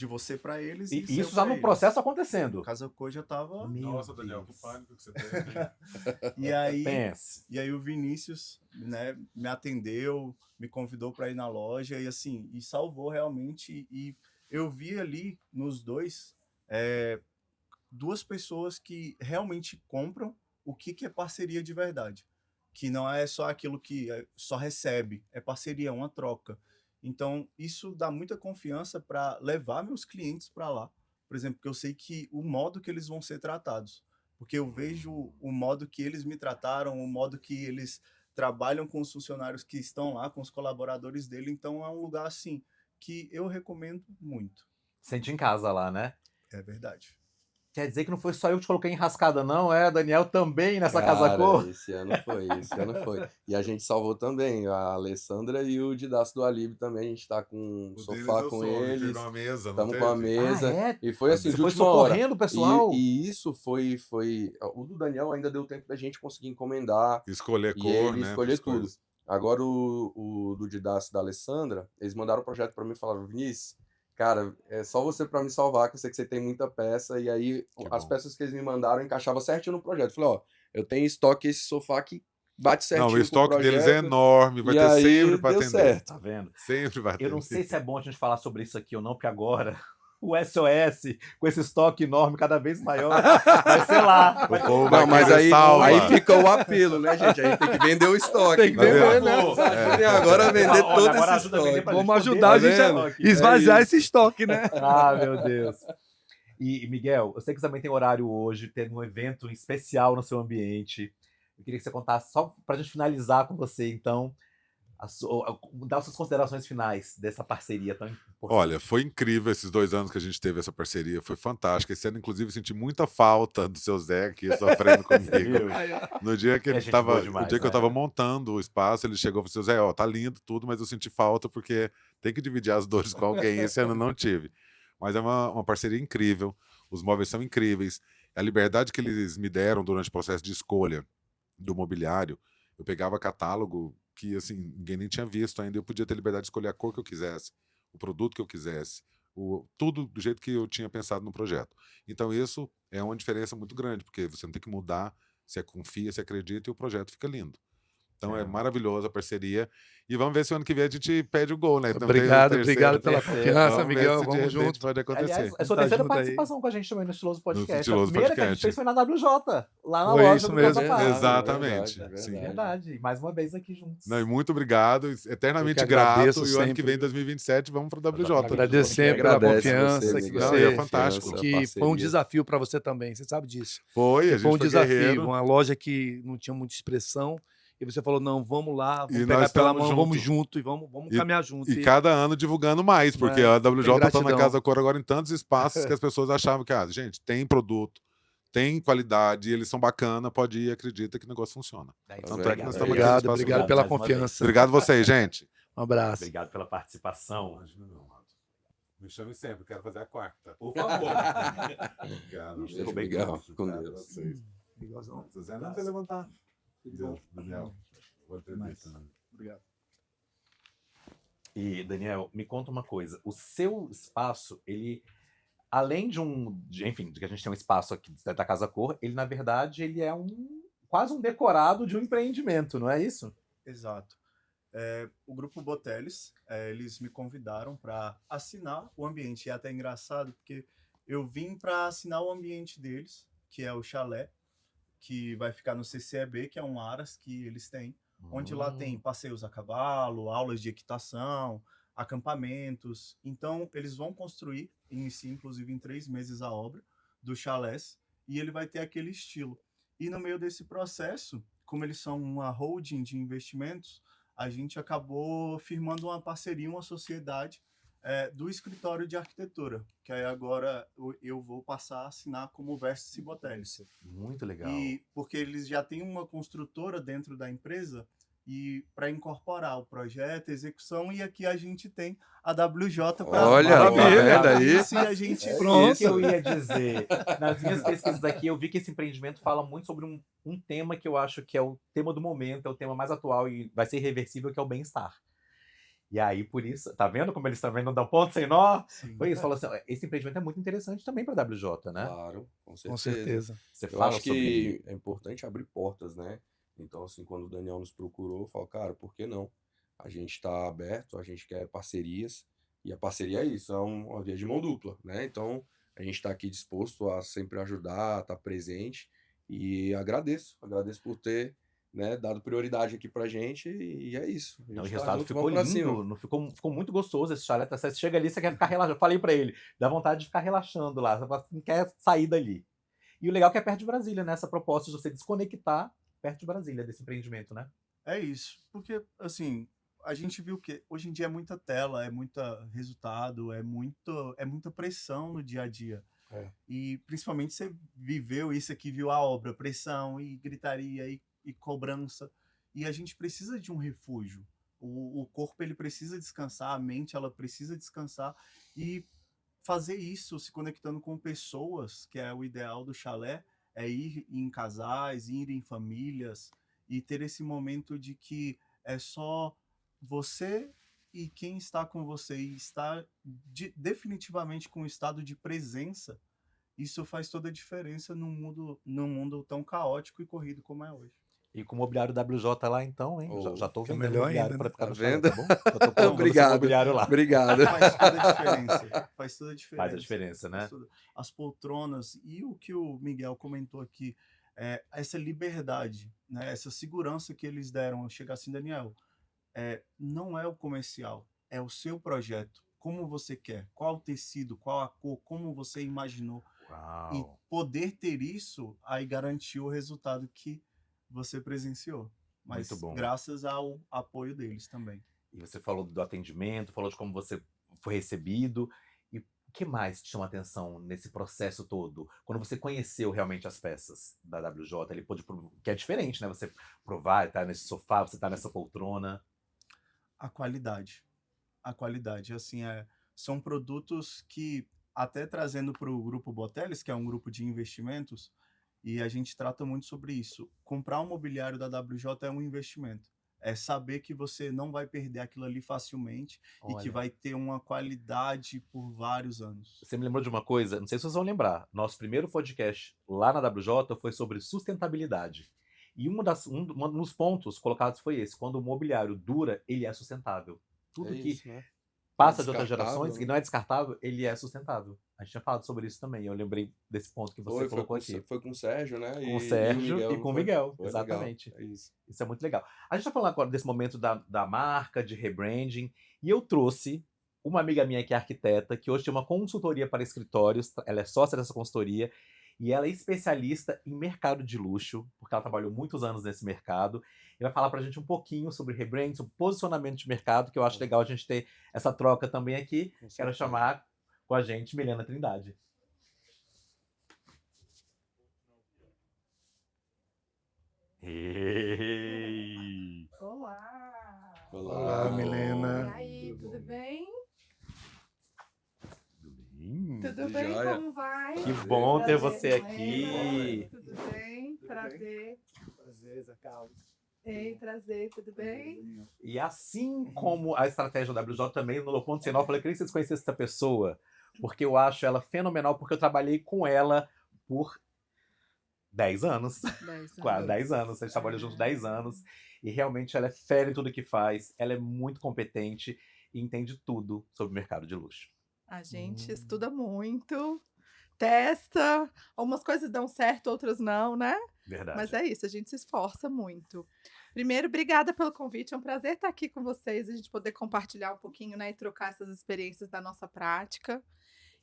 você para eles. E seu isso já pra no eles. processo O acontecendo. Casa Cor já tava. Nossa, Daniel, que pânico que você teve. E aí, Pense. e aí o Vinícius, né, me atendeu, me convidou para ir na loja e assim, e salvou realmente. E eu vi ali nos dois duas pessoas que realmente compram o que é parceria de verdade. Que não é só aquilo que só recebe, é parceria, é uma troca. Então, isso dá muita confiança para levar meus clientes para lá. Por exemplo, porque eu sei que o modo que eles vão ser tratados. Porque eu vejo o modo que eles me trataram, o modo que eles trabalham com os funcionários que estão lá, com os colaboradores dele. Então, é um lugar, assim, que eu recomendo muito. Sente em casa lá, né? É verdade. Quer dizer que não foi só eu que te coloquei enrascada, não? Daniel também nessa Casa Cor? Esse ano foi. E a gente salvou também a Alessandra e o Didaço do Alib também. A gente tá com um O deles sofá eu com soube, eles. teve uma mesa, não Estamos com a teve? mesa. Ah, é? E foi assim, Você de foi última hora. socorrendo o pessoal? E isso foi. O do Daniel ainda deu tempo da gente conseguir encomendar Escolher e cor, ele né? escolher as tudo. coisas. Agora o do Didaço da Alessandra, eles mandaram o projeto pra mim e falaram, Vinícius, cara, é só você pra me salvar, que eu sei que você tem muita peça. E aí, as bom. peças que eles me mandaram encaixavam certinho no projeto. Eu falei, ó, eu tenho estoque esse sofá que bate certinho Não, o com o estoque deles é projeto. enorme, vai E ter aí, sempre para deu atender. certo. Tá vendo? Sempre vai atender. Eu não sei se é bom a gente falar sobre isso aqui ou não, porque agora o SOS, com esse estoque enorme, cada vez maior, vai ser lá. O povo vai Não, mas querer aí salva. fica o apelo, né, gente? A gente tem que vender o estoque. Tem que tá vender, vendo? né? Nos ajudem agora a vender Olha, todo agora esse ajuda a vender estoque. pra Vamos gente poder ajudar a vender gente estoque. esvaziar É esse estoque, né? Ah, meu Deus. E, Miguel, eu sei que você também tem horário hoje, teve um evento especial no seu ambiente. Eu queria que você contasse, só pra gente finalizar com você, então, dar as suas considerações finais dessa parceria tão importante. Olha, foi incrível esses 2 anos que a gente teve essa parceria, foi fantástico. Esse ano, inclusive, eu senti muita falta do seu Zé aqui sofrendo comigo. Viu? No dia que É ele gente tava, boa demais, o dia que eu né? tava montando o espaço, ele chegou e falou: Zé, ó, tá lindo tudo, mas eu senti falta porque tem que dividir as dores com alguém. Esse ano eu não tive. Mas é uma parceria incrível, os móveis são incríveis. A liberdade que eles me deram durante o processo de escolha do mobiliário, eu pegava catálogo que assim ninguém nem tinha visto ainda, eu podia ter liberdade de escolher a cor que eu quisesse, o produto que eu quisesse, tudo do jeito que eu tinha pensado no projeto. Então isso é uma diferença muito grande, porque você não tem que mudar, você confia, você acredita e o projeto fica lindo. Então é maravilhosa a parceria. E vamos ver se o ano que vem a gente pede o gol, né? Então, tem o Obrigado terceiro. pela terceiro. confiança, Vamos ver Miguel. se de Vamos repente junto. pode acontecer. Aliás, é a sua Tá terceira junto aí. participação com a gente também no Estiloso Podcast. Estiloso A primeira que a gente Podcast. fez foi na WJ, lá na Foi loja isso do mesmo. Casa Paz. Exatamente. É Sim. Verdade. Mais uma vez aqui juntos. Não, e muito obrigado, eternamente Eu que agradeço grato. E o ano que sempre. vem, 2027, vamos para o WJ. Agradeço sempre Agradece pela você, confiança. Miguel, que Não, você, é fantástico. essa que foi um parceria. desafio para você também, você sabe disso. Foi, a Que gente foi um foi desafio, guerreiro. uma loja que não tinha muita expressão. E você falou, não, vamos lá, E vamos nós pegar pela estamos mão, vamos juntos. junto e vamos E- caminhar junto. E cada ano divulgando mais, porque É, a WJ está na gratidão. Casa Cor agora em tantos espaços que as pessoas achavam que, gente, tem produto, tem qualidade, eles são bacana, pode ir, acredita que o negócio funciona. Tanto é que nós estamos aqui no Obrigado, espaço obrigado junto. pela mais uma vez. confiança. Obrigado vocês, gente. Um abraço. Obrigado pela participação. Imagina não, Rato. Me chame sempre, quero fazer a quarta. Por favor. Obrigado. Beijo, Miguel. Com Obrigado a Deus. vocês. Zé, não precisa levantar. Daniel. Boa entrevista. Obrigado. E, Daniel, me conta uma coisa. O seu espaço, ele, além enfim, de que a gente tem um espaço aqui da Casa Cor, ele, na verdade, ele é quase um decorado de um empreendimento, não é isso? Exato. O Grupo Boteles, eles me convidaram para assinar o ambiente. E é até engraçado, porque eu vim para assinar o ambiente deles, que é o chalé. que vai ficar no CCEB, que é um Aras que eles têm, onde lá tem Hum. passeios a cavalo, aulas de equitação, acampamentos. Então, eles vão construir, inicia inclusive em 3 meses a obra do chalés, e ele vai ter aquele estilo. E no meio desse processo, como eles são uma holding de investimentos, a gente acabou firmando uma parceria, uma sociedade do escritório de arquitetura, que aí agora eu vou passar a assinar como Vértice Botellis. Muito legal. E porque eles já têm uma construtora dentro da empresa e para incorporar o projeto, a execução, e aqui a gente tem a WJ para Olha, tá vendo aí? isso, e a gente Isso que eu ia dizer. Nas minhas pesquisas aqui, eu vi que esse empreendimento fala muito sobre um tema que eu acho que é o tema do momento, é o tema mais atual e vai ser irreversível, que é o bem-estar. E aí, por isso, tá vendo como eles também não dão ponto sem nó? Sim. Foi isso, falou assim, ó, esse empreendimento é muito interessante também para a WJ, né? Claro, com Com certeza. certeza. Você Eu fala acho sobre que é importante abrir portas, né? Então, assim, quando o Daniel nos procurou, eu falo, cara, por que não? A gente está aberto, a gente quer parcerias, e a parceria é isso, é uma via de mão dupla, né? Então, a gente está aqui disposto a sempre ajudar, estar presente, e agradeço por ter, né, dado prioridade aqui pra gente, e é isso. A Não, o gente tá resultado junto, ficou vamos pra cima. lindo, não ficou muito gostoso esse chalé. Você chega ali, você quer ficar relaxando. Eu falei pra ele, dá vontade de ficar relaxando lá, você não quer sair dali. E o legal é que é perto de Brasília, né? Essa proposta de você desconectar perto de Brasília desse empreendimento, né? É isso, porque assim, a gente viu que hoje em dia é muita tela, é muito resultado, é muita pressão no dia a dia. É. E principalmente você viveu isso aqui, viu a obra, pressão e gritaria e cobrança. E a gente precisa de um refúgio. O corpo ele precisa descansar, a mente ela precisa descansar, e fazer isso se conectando com pessoas, que é o ideal do chalé, é ir em casais, ir em famílias e ter esse momento de que é só você e quem está com você, e estar definitivamente com um estado de presença. Isso faz toda a diferença num mundo tão caótico e corrido como é hoje. E com o mobiliário WJ lá, então, hein? Oh, Já tô que é vendendo melhor mobiliário ainda, para né? ficar Tá no chalé, vendo? tá bom? Eu tô colocando esse Obrigado. mobiliário lá. Obrigado. Faz toda a diferença. Faz toda a diferença. Faz a diferença, né? Faz toda- As poltronas e o que o Miguel comentou aqui, essa liberdade, né? Essa segurança que eles deram. Chega assim, Daniel, não é o comercial, é o seu projeto. Como você quer, qual o tecido, qual a cor, como você imaginou. E Uau. poder ter isso aí garantiu o resultado que você presenciou. Mas Muito bom. graças ao apoio deles também. E você falou do atendimento, falou de como você foi recebido. E o que mais te chamou a atenção nesse processo todo? Quando você conheceu realmente as peças da WJ, ele pôde que é diferente, né? Você provar, tá nesse sofá, você tá nessa poltrona. A qualidade. A qualidade. Assim, são produtos que, até trazendo para o Grupo Botellis, que é um grupo de investimentos, e a gente trata muito sobre isso. Comprar um mobiliário da WJ é um investimento. É saber que você não vai perder aquilo ali facilmente e que Olha. vai ter uma qualidade por vários anos. Você me lembrou de uma coisa, não sei se vocês vão lembrar. Nosso primeiro podcast lá na WJ foi sobre sustentabilidade. E um dos pontos colocados foi esse: quando o mobiliário dura, ele é sustentável. Tudo que isso, né? passa É de outras descartável, gerações e né? não é descartável, ele é sustentável. A gente tinha falado sobre isso também. Eu lembrei desse ponto que você colocou aqui. Foi com o Sérgio, né? Com o Sérgio Miguel, e não com o foi? Miguel, Foi exatamente. legal, é isso. Isso é muito legal. A gente tá falando agora desse momento da marca, de rebranding, e eu trouxe uma amiga minha que é arquiteta, que hoje tem uma consultoria para escritórios, ela é sócia dessa consultoria, e ela é especialista em mercado de luxo, porque ela trabalhou muitos anos nesse mercado, e vai falar pra gente um pouquinho sobre rebranding, sobre posicionamento de mercado, que eu acho legal a gente ter essa troca também aqui. Com Quero certeza. chamar com a gente Milena Trindade. Ei! Olá! Olá, Milena. E aí, tudo bem? Tudo bem? Tudo Tudo bem? jóia. Como vai? Que bom ter Prazer, você não é? aqui. Tudo bem? Prazer. Prazer, Zé Carlos. Ei, prazer, tudo bem? E assim como a estratégia da WJ também, no Ponto Sinal, eu falei, eu queria que vocês conhecessem essa pessoa, porque eu acho ela fenomenal, porque eu trabalhei com ela por 10 anos. 10 Quase 10 anos. A gente trabalhou juntos 10 anos. E realmente ela é fera em tudo que faz. Ela é muito competente e entende tudo sobre o mercado de luxo. A gente estuda muito, testa, algumas coisas dão certo, outras não, né? Verdade. Mas é isso, a gente se esforça muito. Primeiro, obrigada pelo convite, é um prazer estar aqui com vocês, a gente poder compartilhar um pouquinho, né, e trocar essas experiências da nossa prática.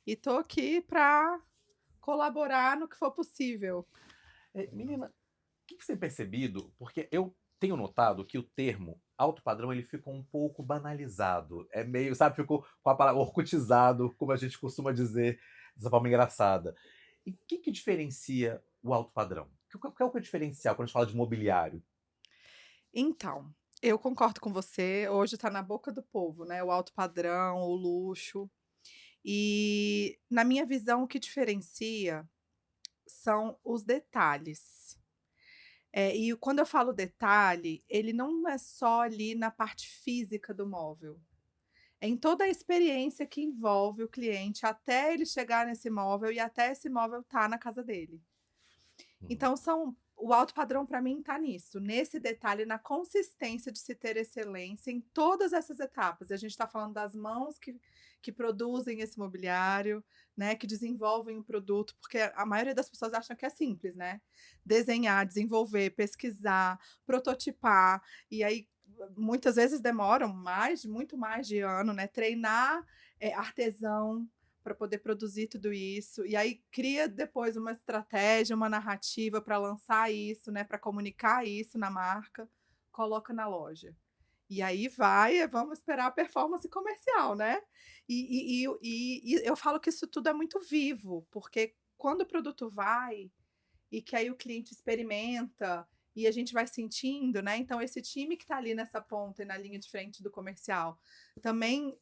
E tô aqui para colaborar no que for possível. Menina, o que você tem percebido? Porque eu tenho notado que o termo alto padrão ele ficou um pouco banalizado. É meio, sabe, ficou com a palavra orcutizado, como a gente costuma dizer, dessa forma engraçada. E o que diferencia o alto padrão? Qual é o diferencial quando a gente fala de mobiliário? Então, eu concordo com você, hoje está na boca do povo, né, o alto padrão, o luxo. E, na minha visão, o que diferencia são os detalhes. E quando eu falo detalhe, ele não é só ali na parte física do móvel. É em toda a experiência que envolve o cliente até ele chegar nesse móvel e até esse móvel estar na casa dele. Uhum. Então o alto padrão para mim está nisso, nesse detalhe, na consistência de se ter excelência em todas essas etapas. E a gente está falando das mãos que produzem esse mobiliário, né, que desenvolvem o produto, porque a maioria das pessoas acham que é simples, né? Desenhar, desenvolver, pesquisar, prototipar, e aí muitas vezes demoram muito mais de ano, né? Treinar artesão para poder produzir tudo isso. E aí cria depois uma estratégia, uma narrativa para lançar isso, né, para comunicar isso na marca, coloca na loja. E aí vamos esperar a performance comercial, né? E eu falo que isso tudo é muito vivo, porque quando o produto vai e que aí o cliente experimenta e a gente vai sentindo, né? Então, esse time que está ali nessa ponta e na linha de frente do comercial também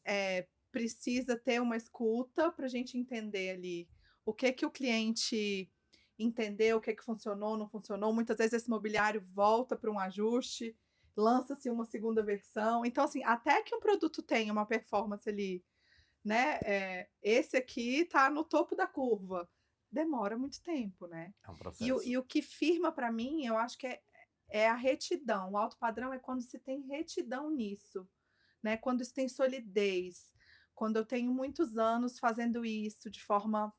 precisa ter uma escuta para a gente entender ali o que o cliente entendeu, o que funcionou, não funcionou. Muitas vezes esse mobiliário volta para um ajuste, lança-se uma segunda versão. Então, assim, até que um produto tenha uma performance ali, né? Esse aqui está no topo da curva. Demora muito tempo, né? É um E processo. o que firma para mim, eu acho que é a retidão. O alto padrão é quando se tem retidão nisso, né? Quando isso tem solidez, quando eu tenho muitos anos fazendo isso de forma,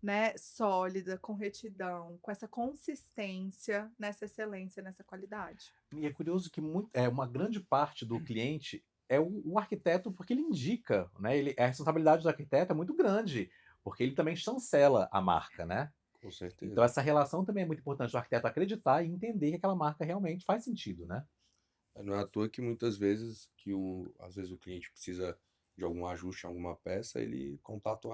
né, sólida, com retidão, com essa consistência, nessa excelência, nessa qualidade. E é curioso que uma grande parte do cliente é o arquiteto, porque ele indica, né? A responsabilidade do arquiteto é muito grande, porque ele também chancela a marca, né? Com certeza. Então essa relação também é muito importante do arquiteto acreditar e entender que aquela marca realmente faz sentido, né? Não é à toa que muitas vezes às vezes o cliente precisa de algum ajuste em alguma peça, ele contata o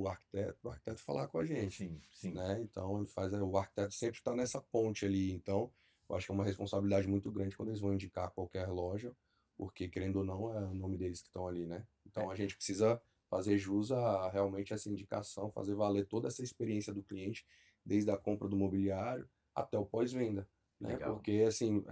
arquiteto, o arquiteto falar com a gente, Sim, sim. né? Então o arquiteto sempre está nessa ponte ali. Então, eu acho que é uma responsabilidade muito grande quando eles vão indicar qualquer loja, porque querendo ou não é o nome deles que estão ali, né? Então a gente precisa fazer jus a realmente essa indicação, fazer valer toda essa experiência do cliente, desde a compra do mobiliário até o pós-venda, né? Legal. Porque assim,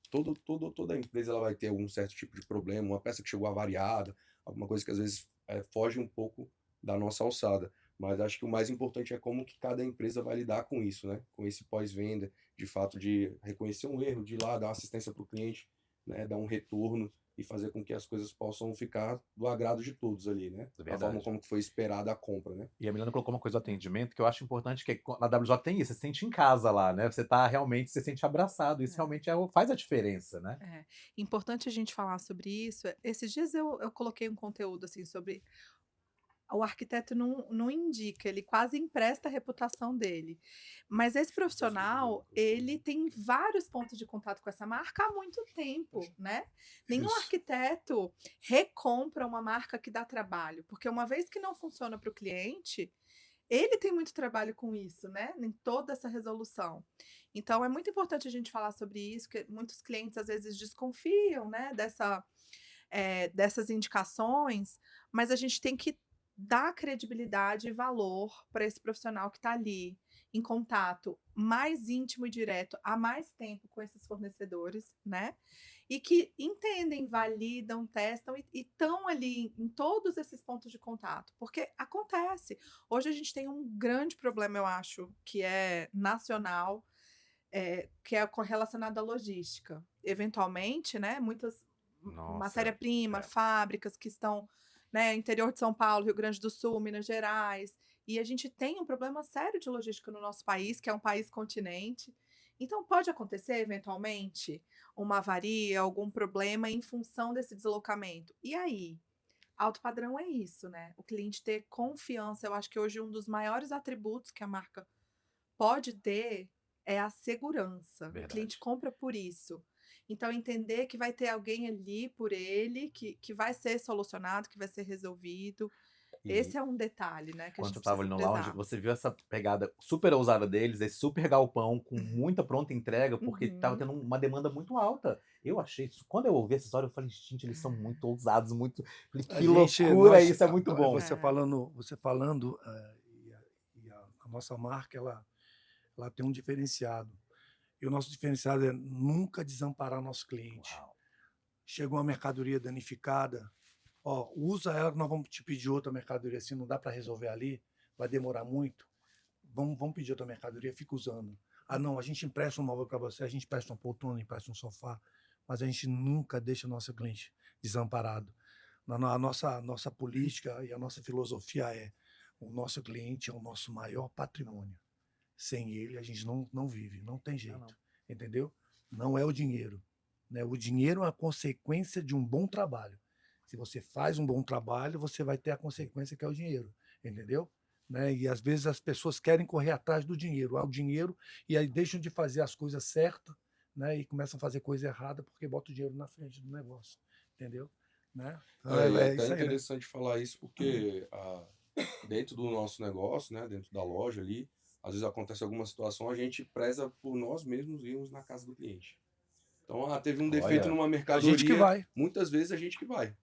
toda empresa ela vai ter algum certo tipo de problema, uma peça que chegou avariada, alguma coisa que às vezes foge um pouco da nossa alçada. Mas acho que o mais importante é como que cada empresa vai lidar com isso, né? Com esse pós-venda, de fato de reconhecer um erro, de ir lá dar uma assistência para o cliente, né? Dar um retorno e fazer com que as coisas possam ficar do agrado de todos ali, né? É Da forma verdade. como que foi esperada a compra, né? E a Milena colocou uma coisa do atendimento que eu acho importante, que na WJ tem isso, você se sente em casa lá, né? Você se sente abraçado, isso realmente faz a diferença, né? É importante a gente falar sobre isso. Esses dias eu coloquei um conteúdo assim sobre o arquiteto não indica, ele quase empresta a reputação dele. Mas esse profissional, ele tem vários pontos de contato com essa marca há muito tempo, né? Nenhum Isso. arquiteto recompra uma marca que dá trabalho, porque uma vez que não funciona para o cliente, ele tem muito trabalho com isso, né? Em toda essa resolução. Então, é muito importante a gente falar sobre isso, que muitos clientes às vezes desconfiam, né, dessas indicações, mas a gente tem que dar credibilidade e valor para esse profissional que está ali, em contato mais íntimo e direto há mais tempo com esses fornecedores, né? E que entendem, validam, testam e estão ali em todos esses pontos de contato. Porque acontece. Hoje a gente tem um grande problema, eu acho, que é nacional, que é relacionado à logística. Eventualmente, né, muitas Nossa, matéria-prima, fábricas que estão, né, interior de São Paulo, Rio Grande do Sul, Minas Gerais, E a gente tem um problema sério de logística no nosso país, que é um país continente. Então, pode acontecer, eventualmente, uma avaria, algum problema em função desse deslocamento. E aí? Alto padrão é isso, né? O cliente ter confiança. Eu acho que hoje um dos maiores atributos que a marca pode ter é a segurança. O Verdade. cliente compra por isso. Então, entender que vai ter alguém ali por ele, que vai ser solucionado, que vai ser resolvido. E Esse é um detalhe, né, que a quando gente você tava precisa ali no lounge, prezar. você viu essa pegada super ousada deles, esse super galpão com muita pronta entrega, porque tava Uhum. tendo uma demanda muito alta. Eu achei isso. Quando eu ouvi essa história, eu falei, gente, eles são muito ousados, muito. Falei, A que gente, loucura, nós, isso é muito bom. você É. falando, a nossa marca, ela tem um diferenciado. E o nosso diferenciado é nunca desamparar nosso cliente. Uau. Chegou uma mercadoria danificada, ó, usa ela, nós vamos te pedir outra mercadoria, se não dá para resolver ali, vai demorar muito, vamos pedir outra mercadoria, fica usando. Ah, não, a gente empresta um móvel para você, a gente empresta uma poltrona, empresta um sofá, mas a gente nunca deixa o nosso cliente desamparado. A nossa política e a nossa filosofia é: o nosso cliente é o nosso maior patrimônio. Sem ele, a gente não vive, não tem jeito. não. Entendeu? Não é o dinheiro. Né? O dinheiro é uma consequência de um bom trabalho. Se você faz um bom trabalho, você vai ter a consequência que é o dinheiro. Entendeu? Né? E às vezes as pessoas querem correr atrás do dinheiro, ao dinheiro, e aí deixam de fazer as coisas certas, né? E começam a fazer coisa errada porque botam o dinheiro na frente do negócio. Entendeu? Né? Então, É, e é até isso aí, né? interessante falar isso porque dentro do nosso negócio, né, dentro da loja ali, às vezes acontece alguma situação, a gente preza por nós mesmos irmos na casa do cliente. Então, teve um defeito Olha, numa A gente que mercadoria, vai. muitas vezes a gente que vai.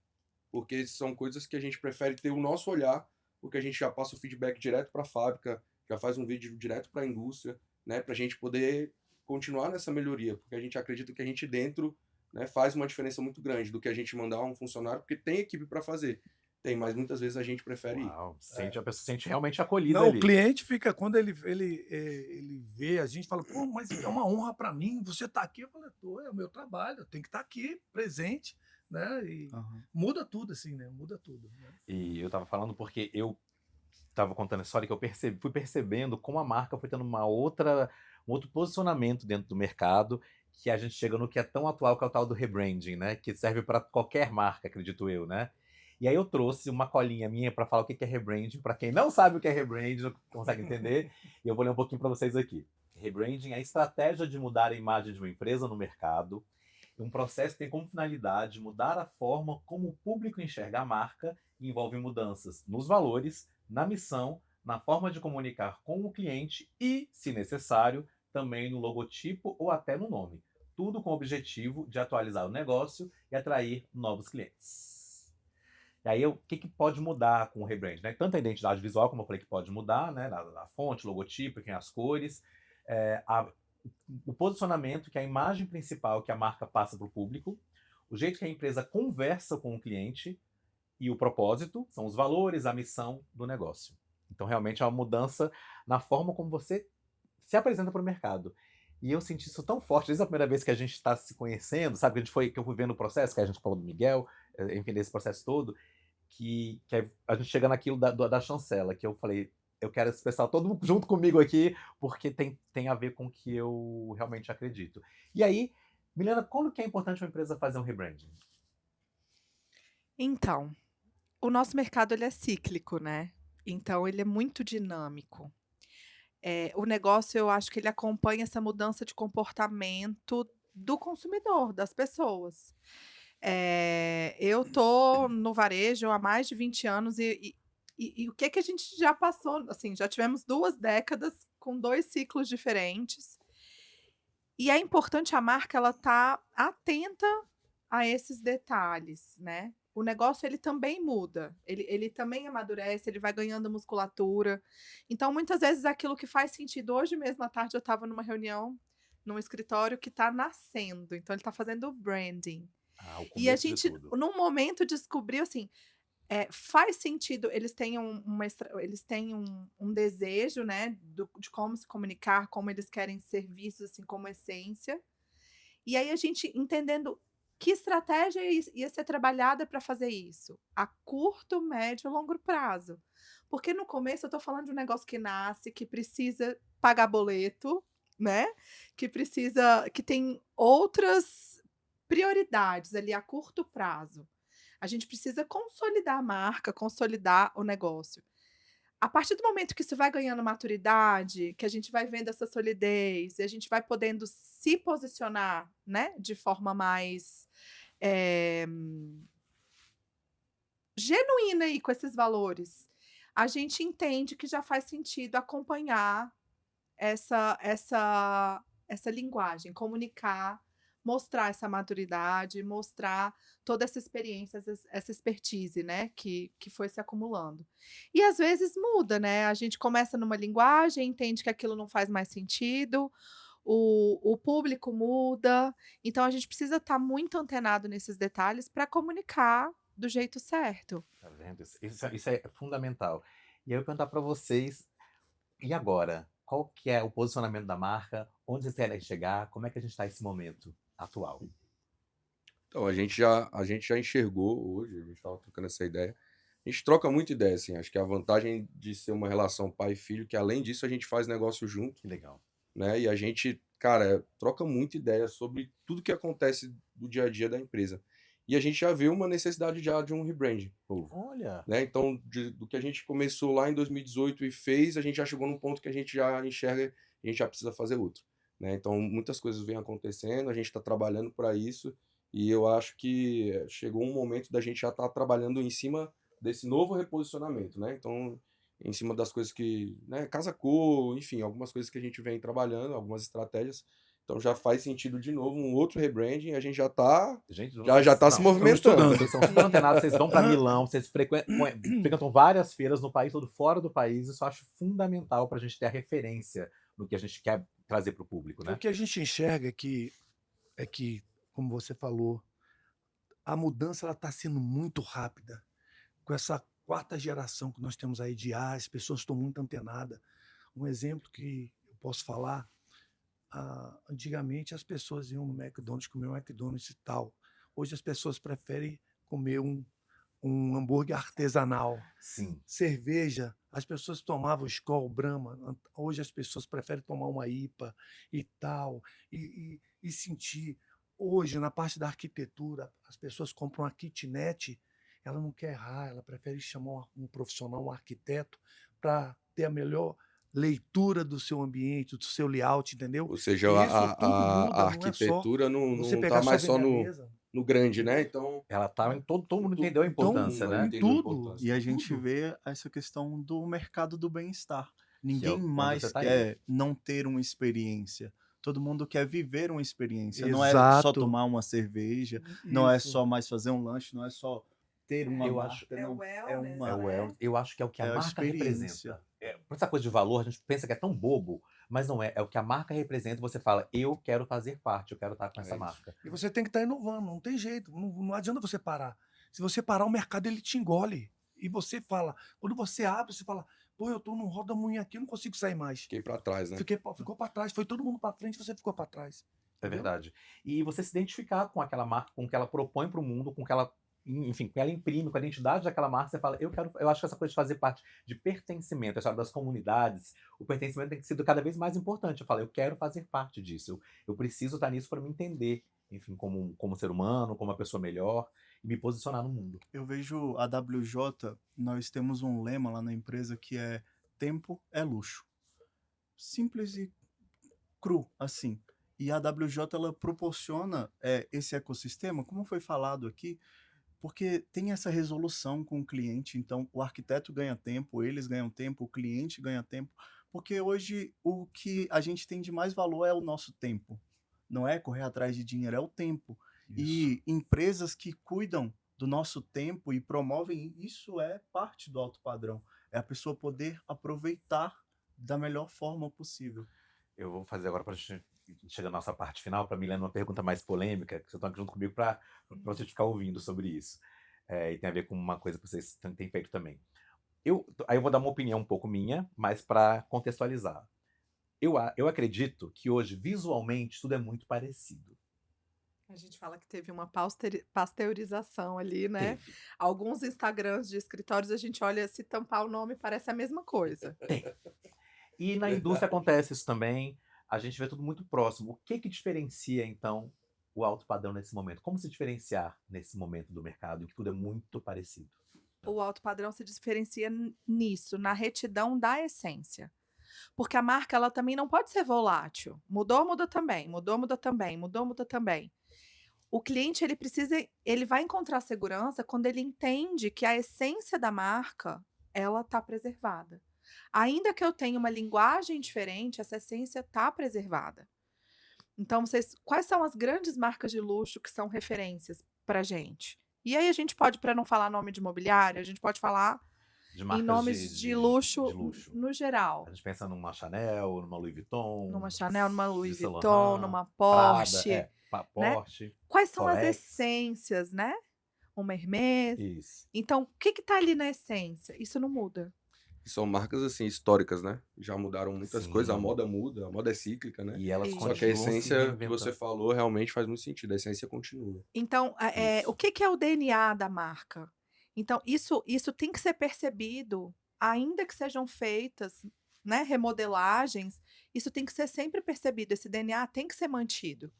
Porque são coisas que a gente prefere ter o nosso olhar, porque a gente já passa o feedback direto para a fábrica, já faz um vídeo direto para a indústria, né, para a gente poder continuar nessa melhoria, porque a gente acredita que a gente dentro, né, faz uma diferença muito grande do que a gente mandar um funcionário, porque tem equipe para fazer. Tem, mas muitas vezes a gente prefere ir. uau, a pessoa se sente realmente acolhida Não, o ali. cliente fica, quando ele vê a gente, fala, pô, mas é uma honra para mim, você tá aqui. Eu falo, pô, é o meu trabalho, eu tenho que estar aqui, presente, né? E Aham. muda tudo, assim, né? Muda tudo. Né? E eu tava falando porque eu tava contando a história que eu fui percebendo como a marca foi tendo um outro posicionamento dentro do mercado, que a gente chega no que é tão atual, que é o tal do rebranding, né? Que serve para qualquer marca, acredito eu, né? E aí eu trouxe uma colinha minha para falar o que é rebranding, para quem não sabe o que é rebranding, não consegue entender, e eu vou ler um pouquinho para vocês aqui. Rebranding é a estratégia de mudar a imagem de uma empresa no mercado, um processo que tem como finalidade mudar a forma como o público enxerga a marca e envolve mudanças nos valores, na missão, na forma de comunicar com o cliente e, se necessário, também no logotipo ou até no nome. Tudo com o objetivo de atualizar o negócio e atrair novos clientes. E aí, o que pode mudar com o rebrand? Né? Tanto a identidade visual, como eu falei, que pode mudar, né? Na fonte, logotipo, quem as cores, o posicionamento, que é a imagem principal que a marca passa para o público, o jeito que a empresa conversa com o cliente e o propósito, são os valores, a missão do negócio. Então, realmente, é uma mudança na forma como você se apresenta para o mercado. E eu senti isso tão forte, desde a primeira vez que a gente está se conhecendo, sabe, que eu fui vendo o processo, que a gente falou do Miguel, enfim, desse processo todo, que a gente chega naquilo da chancela, que eu falei, eu quero esse pessoal todo mundo junto comigo aqui, porque tem a ver com o que eu realmente acredito. E aí, Milena, quando que é importante uma empresa fazer um rebranding? Então, o nosso mercado ele é cíclico, né? Então ele é muito dinâmico. O negócio eu acho que ele acompanha essa mudança de comportamento do consumidor, das pessoas. Eu tô no varejo há mais de 20 anos e o que a gente já passou, assim, já tivemos 2 décadas com 2 ciclos diferentes. E é importante a marca ela tá atenta a esses detalhes, né. O negócio ele também muda, ele também amadurece, ele vai ganhando musculatura. Então muitas vezes aquilo que faz sentido hoje mesmo à tarde eu estava numa reunião, num escritório que está nascendo, então ele está fazendo branding. O E a começo de gente tudo. num momento descobriu assim, faz sentido, eles têm um desejo, né, de como se comunicar, como eles querem ser vistos, assim, como essência. E aí a gente entendendo que estratégia ia ser trabalhada para fazer isso, a curto, médio e longo prazo. Porque no começo eu tô falando de um negócio que nasce, que precisa pagar boleto, né? Que tem outras prioridades ali a curto prazo. A gente precisa consolidar a marca, consolidar o negócio. A partir do momento que isso vai ganhando maturidade, que a gente vai vendo essa solidez, e a gente vai podendo se posicionar, né, de forma mais eh, genuína aí com esses valores, a gente entende que já faz sentido acompanhar essa linguagem, comunicar, mostrar essa maturidade, mostrar toda essa experiência, essa expertise, né, que foi se acumulando. E às vezes muda, né, a gente começa numa linguagem, entende que aquilo não faz mais sentido, o público muda, então a gente precisa estar muito antenado nesses detalhes para comunicar do jeito certo. Tá vendo? Isso é fundamental. E aí eu perguntar para vocês, e agora? Qual que é o posicionamento da marca? Onde vocês querem chegar? Como é que a gente está nesse momento atual? Então, a gente já enxergou hoje, a gente estava trocando essa ideia. A gente troca muita ideia, assim. Acho que a vantagem de ser uma relação pai e filho, que além disso a gente faz negócio junto, Que legal. né? E a gente, cara, troca muita ideia sobre tudo que acontece do dia a dia da empresa. E a gente já vê uma necessidade já de um rebranding novo, Olha, né? Então, do que a gente começou lá em 2018 e fez, a gente já chegou num ponto que a gente já enxerga, a gente já precisa fazer outro, né? Então, muitas coisas vêm acontecendo, a gente está trabalhando para isso, e eu acho que chegou um momento da gente já estar trabalhando em cima desse novo reposicionamento, né? Então, em cima das coisas que, né, Casa Cor, enfim, algumas coisas que a gente vem trabalhando, algumas estratégias. Então, já faz sentido de novo um outro rebranding, a gente gente, já tá se não, movimentando. vocês são super antenados, vocês vão para Milão, vocês frequentam várias feiras no país todo, fora do país. Isso eu acho fundamental para a gente ter a referência no que a gente quer trazer para o público, O né? que a gente enxerga é que, como você falou, a mudança está sendo muito rápida. Com essa quarta geração que nós temos aí de IA, as pessoas estão muito antenadas. Um exemplo que eu posso falar, antigamente as pessoas iam no McDonald's comer um McDonald's e tal. Hoje as pessoas preferem comer um hambúrguer artesanal. Sim. Cerveja, as pessoas tomavam Skol, Brahma, hoje as pessoas preferem tomar uma IPA e tal, e sentir. Hoje, na parte da arquitetura, as pessoas compram uma kitnet, ela não quer errar, ela prefere chamar um profissional, um arquiteto, para ter a melhor leitura do seu ambiente, do seu layout, entendeu? Ou seja, E isso tudo muda, a não é só arquitetura você não pegar tá só mais só vender a mesa. no grande, né? Entendeu? Então, Ela tá em todo mundo Tu- entendeu a Então, importância, né? em entendeu a tudo, importância. E a gente tudo. vê essa questão do mercado do bem-estar. Que é Ninguém onde mais você tá aí. quer não ter uma experiência. Todo mundo quer viver uma experiência. Não é só Exato. tomar uma cerveja, não é Isso. só mais fazer um lanche, não é só ter uma Eu marca. acho- É não, o é wellness, uma, É o né? El. Eu acho que é o que a é a marca experiência. representa. Por essa coisa de valor, a gente pensa que é tão bobo, mas não é. É o que a marca representa. Você fala, eu quero fazer parte, eu quero estar com É essa isso. marca. E você tem que estar inovando, não tem jeito. Não adianta você parar. Se você parar, o mercado ele te engole. E você fala, quando você abre, você fala, pô, eu tô num roda-moinho aqui, eu não consigo sair mais. Fiquei para trás, né? Ficou para trás, foi todo mundo para frente, você ficou para trás. É Entendeu? verdade. E você se identificar com aquela marca, com o que ela propõe para o mundo, com o que ela, enfim, com o que ela imprime, com a identidade daquela marca, você fala, eu acho que essa coisa de fazer parte de pertencimento, a história das comunidades, o pertencimento tem sido cada vez mais importante. Eu falo, eu quero fazer parte disso, eu preciso estar nisso para me entender, enfim, como ser humano, como uma pessoa melhor, e me posicionar no mundo. Eu vejo a WJ, nós temos um lema lá na empresa que é tempo é luxo. Simples e cru, assim. E a WJ ela proporciona esse ecossistema, como foi falado aqui, porque tem essa resolução com o cliente, então o arquiteto ganha tempo, eles ganham tempo, o cliente ganha tempo, porque hoje o que a gente tem de mais valor é o nosso tempo. Não é correr atrás de dinheiro, é o tempo. E empresas que cuidam do nosso tempo e promovem isso é parte do alto padrão. É a pessoa poder aproveitar da melhor forma possível. Eu vou fazer agora para a gente chegar na nossa parte final, para Milena, uma pergunta mais polêmica, que vocês estão aqui junto comigo para vocês ficar ouvindo sobre isso. E tem a ver com uma coisa que vocês têm feito também. Aí eu vou dar uma opinião um pouco minha, mas para contextualizar. Eu acredito que hoje, visualmente, tudo é muito parecido. A gente fala que teve uma pasteurização ali, né? Teve. Alguns Instagrams de escritórios a gente olha, se tampar o nome parece a mesma coisa. E na indústria acontece isso também. A gente vê tudo muito próximo. O que que diferencia, então, o alto padrão nesse momento? Como se diferenciar nesse momento do mercado em que tudo é muito parecido? O alto padrão se diferencia nisso, na retidão da essência. Porque a marca, ela também não pode ser volátil. Mudou, muda também. Mudou, muda também. Mudou, muda também. O cliente, ele vai encontrar segurança quando ele entende que a essência da marca, ela está preservada. Ainda que eu tenha uma linguagem diferente, essa essência está preservada. Então, quais são as grandes marcas de luxo que são referências para gente? E aí a gente pode, para não falar nome de imobiliário, a gente pode falar De em marcas nomes de luxo, de luxo. no geral. A gente pensa numa Chanel, numa Louis Vuitton, Numa Chanel, numa Louis Yves Saint Vuitton, Laurent, numa Prada, Porsche. né? Porsche, Quais são as Rolex. essências, né? Uma Hermès. Isso. Então, o que está ali na essência? Isso não muda. E são marcas, assim, históricas, né? Já mudaram muitas coisas, a Sim. moda muda, a moda é cíclica, né? E elas Isso. Só que a continuam se essência que reinventando. você falou realmente faz muito sentido, a essência continua. Então, Isso. o que é o DNA da marca? Então, isso tem que ser percebido, ainda que sejam feitas, né, remodelagens, isso tem que ser sempre percebido, esse DNA tem que ser mantido.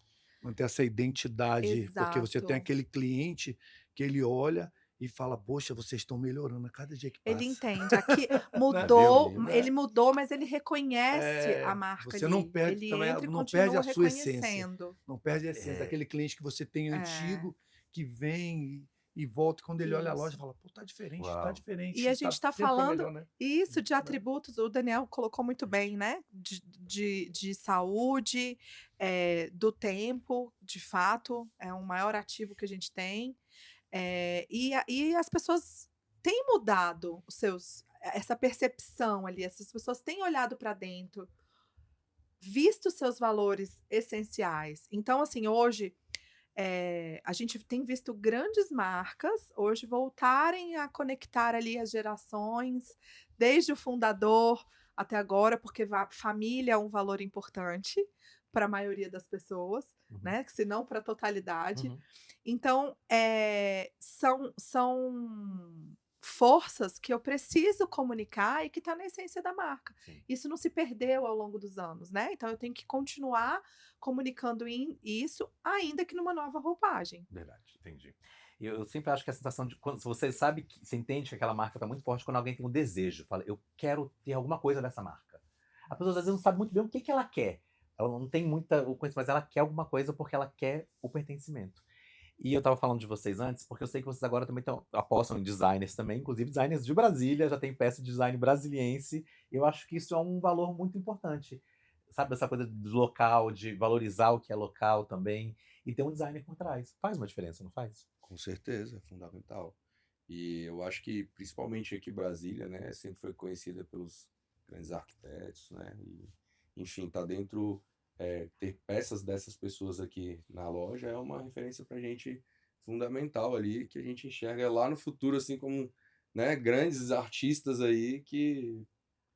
Manter essa identidade, porque você tem Exato. aquele cliente que ele olha e fala: "Poxa, vocês estão melhorando a cada dia que passa". Ele entende, aqui Né? mudou, Né? ele mudou, mas ele reconhece a É, marca você não ali. perde Ele também, entra e não perde continua a sua essência. reconhecendo. Não perde a essência É. daquele cliente que você tem É. antigo, que vem e volta, e quando ele olha a loja, Isso. fala: "Pô, tá diferente, Uau. tá diferente, E a gente está sempre foi falando melhor, né?" isso de Né? atributos, o Daniel colocou muito bem, né? De saúde, do tempo, de fato, é um maior ativo que a gente tem. E as pessoas têm mudado essa percepção ali, essas pessoas têm olhado para dentro, visto seus valores essenciais. Então, assim, hoje a gente tem visto grandes marcas hoje voltarem a conectar ali as gerações, desde o fundador até agora, porque família é um valor importante para a maioria das pessoas, Uhum. né? Se não para a totalidade. Uhum. Então, são forças que eu preciso comunicar e que está na essência da marca. Sim. Isso não se perdeu ao longo dos anos, né? Então eu tenho que continuar comunicando isso, ainda que numa nova roupagem. Verdade, entendi. Eu sempre acho que a sensação de quando você sabe, você entende que aquela marca está muito forte quando alguém tem um desejo, fala, eu quero ter alguma coisa dessa marca. A pessoa às vezes não sabe muito bem o que ela quer. Ela não tem muita o conhecimento, mas ela quer alguma coisa porque ela quer o pertencimento. E eu estava falando de vocês antes, porque eu sei que vocês agora também apostam em designers também, inclusive designers de Brasília, já tem peça de design brasiliense. Eu acho que isso é um valor muito importante. Sabe, essa coisa do local, de valorizar o que é local também, e ter um designer por trás. Faz uma diferença, não faz? Com certeza, é fundamental. E eu acho que, principalmente aqui em Brasília, né, sempre foi conhecida pelos grandes arquitetos, né, e, enfim, tá dentro, ter peças dessas pessoas aqui na loja é uma referência pra gente fundamental ali, que a gente enxerga lá no futuro, assim, como, né, grandes artistas aí que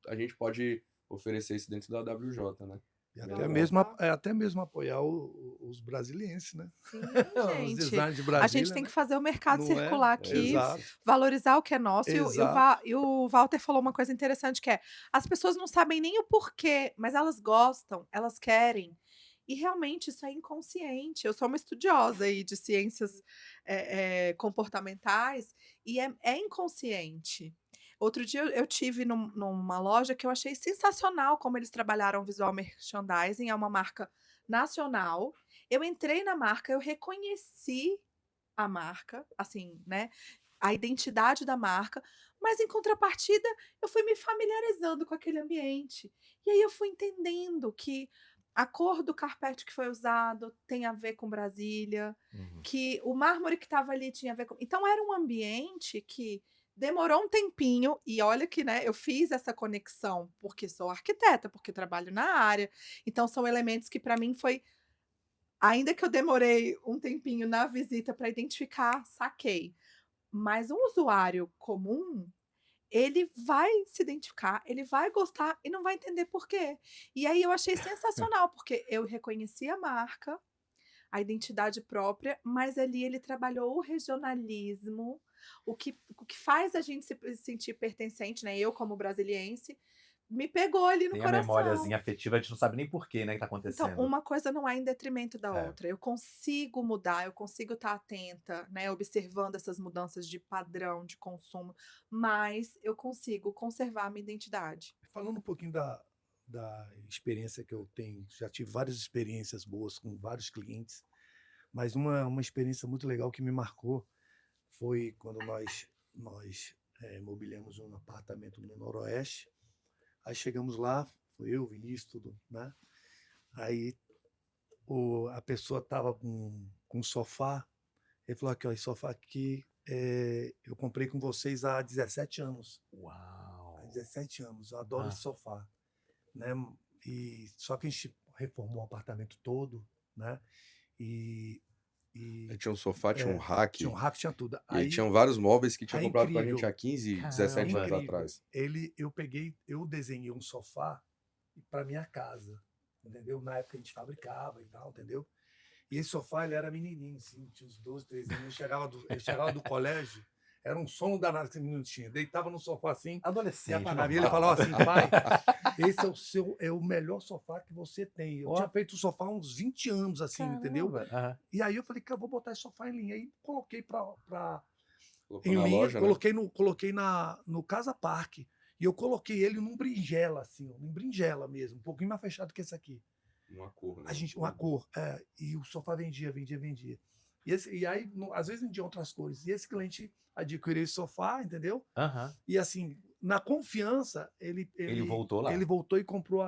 a gente pode oferecer isso dentro da WJ, né? E Legal. até mesmo apoiar os brasilienses, né? Sim, Os gente. designers de A Brasília, gente tem né? que fazer o mercado Não é? circular aqui, Exato, valorizar o que é nosso. exato. E o Walter falou uma coisa interessante que é, as pessoas não sabem nem o porquê, mas elas gostam, elas querem. E realmente isso é inconsciente. Eu sou uma estudiosa aí de ciências comportamentais e é inconsciente. Outro dia eu tive numa loja que eu achei sensacional como eles trabalharam visual merchandising, é uma marca nacional. Eu entrei na marca, eu reconheci a marca, assim, né? A identidade da marca, mas em contrapartida eu fui me familiarizando com aquele ambiente. E aí eu fui entendendo que a cor do carpete que foi usado tem a ver com Brasília, Uhum. que o mármore que estava ali tinha a ver com. Então era um ambiente que demorou um tempinho, e olha que, né, eu fiz essa conexão porque sou arquiteta, porque trabalho na área. Então são elementos que para mim foi, ainda que eu demorei um tempinho na visita para identificar, saquei. Mas um usuário comum, ele vai se identificar, ele vai gostar e não vai entender por quê. E aí eu achei sensacional, porque eu reconheci a marca, a identidade própria, mas ali ele trabalhou o regionalismo, o que faz a gente se sentir pertencente, né? Eu, como brasiliense, me pegou ali no Tem a coração. memóriazinha afetiva, a gente não sabe nem por que, né, que tá Então, acontecendo. uma coisa não é em detrimento da É. outra. Eu consigo mudar, eu consigo estar atenta, né, observando essas mudanças de padrão de consumo, mas eu consigo conservar a minha identidade. Falando um pouquinho da experiência que eu tenho, já tive várias experiências boas com vários clientes, mas uma experiência muito legal que me marcou foi quando nós mobiliamos um apartamento no Noroeste. Aí chegamos lá, foi eu, Vinícius, tudo, né? Aí a pessoa estava com um sofá, ele falou aqui, ó, esse sofá aqui eu comprei com vocês há 17 anos. Há Uau! 17 anos, eu adoro Ah. esse sofá, né? E só que a gente reformou o apartamento todo, né? E Aí tinha um sofá, tinha um rack, tinha um rack, tinha tudo. e aí Aí tinham vários móveis que tinha aí comprado com a gente incrível. há 15, Caramba. 17 anos incrível. atrás. Eu desenhei um sofá para minha casa, entendeu? Na época a gente fabricava e tal, entendeu? E esse sofá, ele era menininho, assim, tinha uns 12, 13 anos. Ele chegava do colégio, era um sono danado que esse menino tinha. Deitava no sofá assim, e Adolescente. apagava. E ele normal. falava assim, pai, esse é o melhor sofá que você tem. Eu Ó. tinha feito o sofá há uns 20 anos, assim, entendeu? Caramba. Aham. E aí eu falei, cara, eu vou botar esse sofá em linha. Aí coloquei Colocou em na linha, loja, né? coloquei no Casa Parque. E eu coloquei ele num berinjela, assim, ó, num berinjela mesmo, um pouquinho mais fechado que esse aqui. Uma cor, né? Uma cor. E o sofá vendia. E aí, às vezes vendia outras cores. E esse cliente adquiriu esse sofá, entendeu? Aham. E assim, na confiança, ele voltou lá. Ele voltou e comprou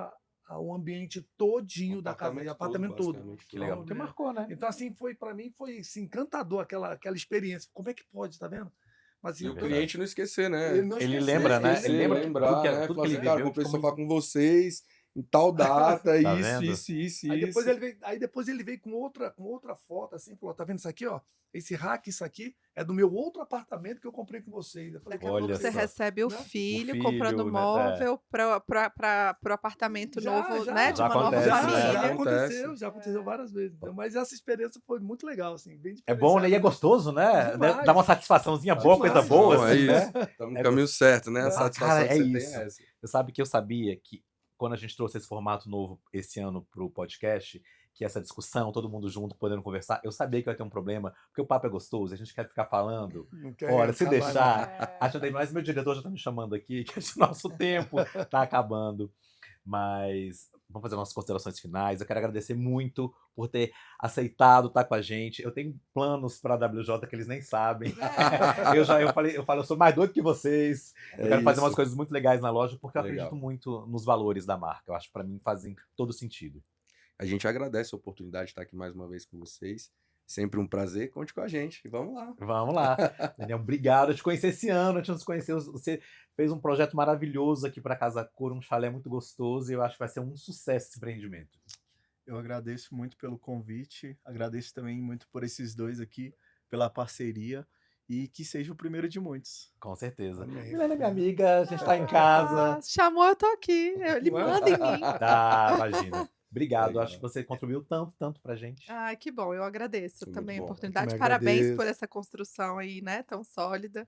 o ambiente todinho da casa, o apartamento todo. basicamente, Que legal, Então, porque marcou, né? Então, assim, para mim foi assim, encantador aquela experiência. Como é que pode, tá vendo? Mas assim, E o eu- cliente não esquecer, né? ele não Ele esqueceu, lembra, né? esqueceu. Ele lembra lembrar, tudo que- né? tudo Falar que assim, ele cara, viveu, comprei como sofá com vocês em tal data, Tá isso, vendo? isso. Aí depois ele veio com outra foto, assim, falou, tá vendo isso aqui, ó? Esse rack, isso aqui, é do meu outro apartamento que eu comprei com vocês. Eu falei, Daqui a Olha pouco você só. recebe o Né? filho, filho, comprando né? móvel para o apartamento novo, né? De Já uma nova acontece, né? família. Já aconteceu várias vezes. Então, mas essa experiência foi muito legal, assim, bem É bom, né? E é diferenciada. gostoso, né? Demais. Dá uma satisfação boa, coisa Demais. boa, Não, assim, é né? isso. Estamos no É caminho certo, né? A Ah, satisfação cara, que é você isso. tem é essa. Você sabe que eu sabia que quando a gente trouxe esse formato novo esse ano pro podcast, que essa discussão, todo mundo junto, podendo conversar, eu sabia que ia ter um problema, porque o papo é gostoso, a gente quer ficar falando. Não quer Olha, se acabar, deixar, acho que mas meu diretor já tá me chamando aqui, que esse nosso tempo tá acabando. Mas vamos fazer nossas considerações finais. Eu quero agradecer muito por ter aceitado estar com a gente. Eu tenho planos para a WJ que eles nem sabem. Eu sou mais doido que vocês. Eu É quero fazer isso. umas coisas muito legais na loja porque eu Legal. acredito muito nos valores da marca. Eu acho que para mim fazem todo sentido. A gente agradece a oportunidade de estar aqui mais uma vez com vocês. Sempre um prazer, conte com a gente. Vamos lá. Vamos lá. Daniel, obrigado. Eu te conheci esse ano, a gente nos conheceu. Você fez um projeto maravilhoso aqui para Casa Cor, um chalé muito gostoso e eu acho que vai ser um sucesso esse empreendimento. Eu agradeço muito pelo convite, agradeço também muito por esses dois aqui, pela parceria, e que seja o primeiro de muitos. Com certeza. Amém. Milena é minha amiga, a gente tá em casa. Ah, chamou, eu tô aqui. Ele manda em mim. Tá, imagina. Obrigado, Legal. acho que você contribuiu tanto pra gente. Ai, que bom, eu agradeço Isso é também a muito bom. oportunidade. Também Parabéns agradeço. por essa construção aí, né, tão sólida.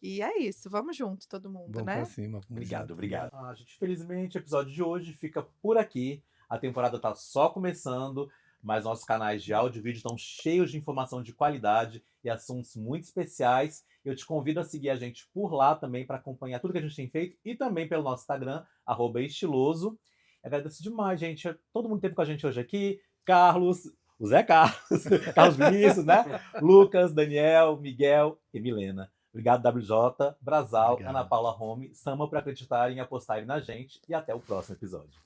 E é isso, vamos junto, todo mundo, Vamos né? pra cima. vamos Obrigado, junto. obrigado. Gente, felizmente o episódio de hoje fica por aqui. A temporada tá só começando, mas nossos canais de áudio e vídeo estão cheios de informação de qualidade e assuntos muito especiais. Eu te convido a seguir a gente por lá também para acompanhar tudo que a gente tem feito e também pelo nosso Instagram, @estiloso. Agradeço demais, gente. Todo mundo que teve com a gente hoje aqui. Carlos, o Zé Carlos, Carlos Vinícius, né? Lucas, Daniel, Miguel e Milena. Obrigado, WJ, Brasal, Obrigado. Ana Paula Home, Sama por acreditarem e apostarem na gente. E até o próximo episódio.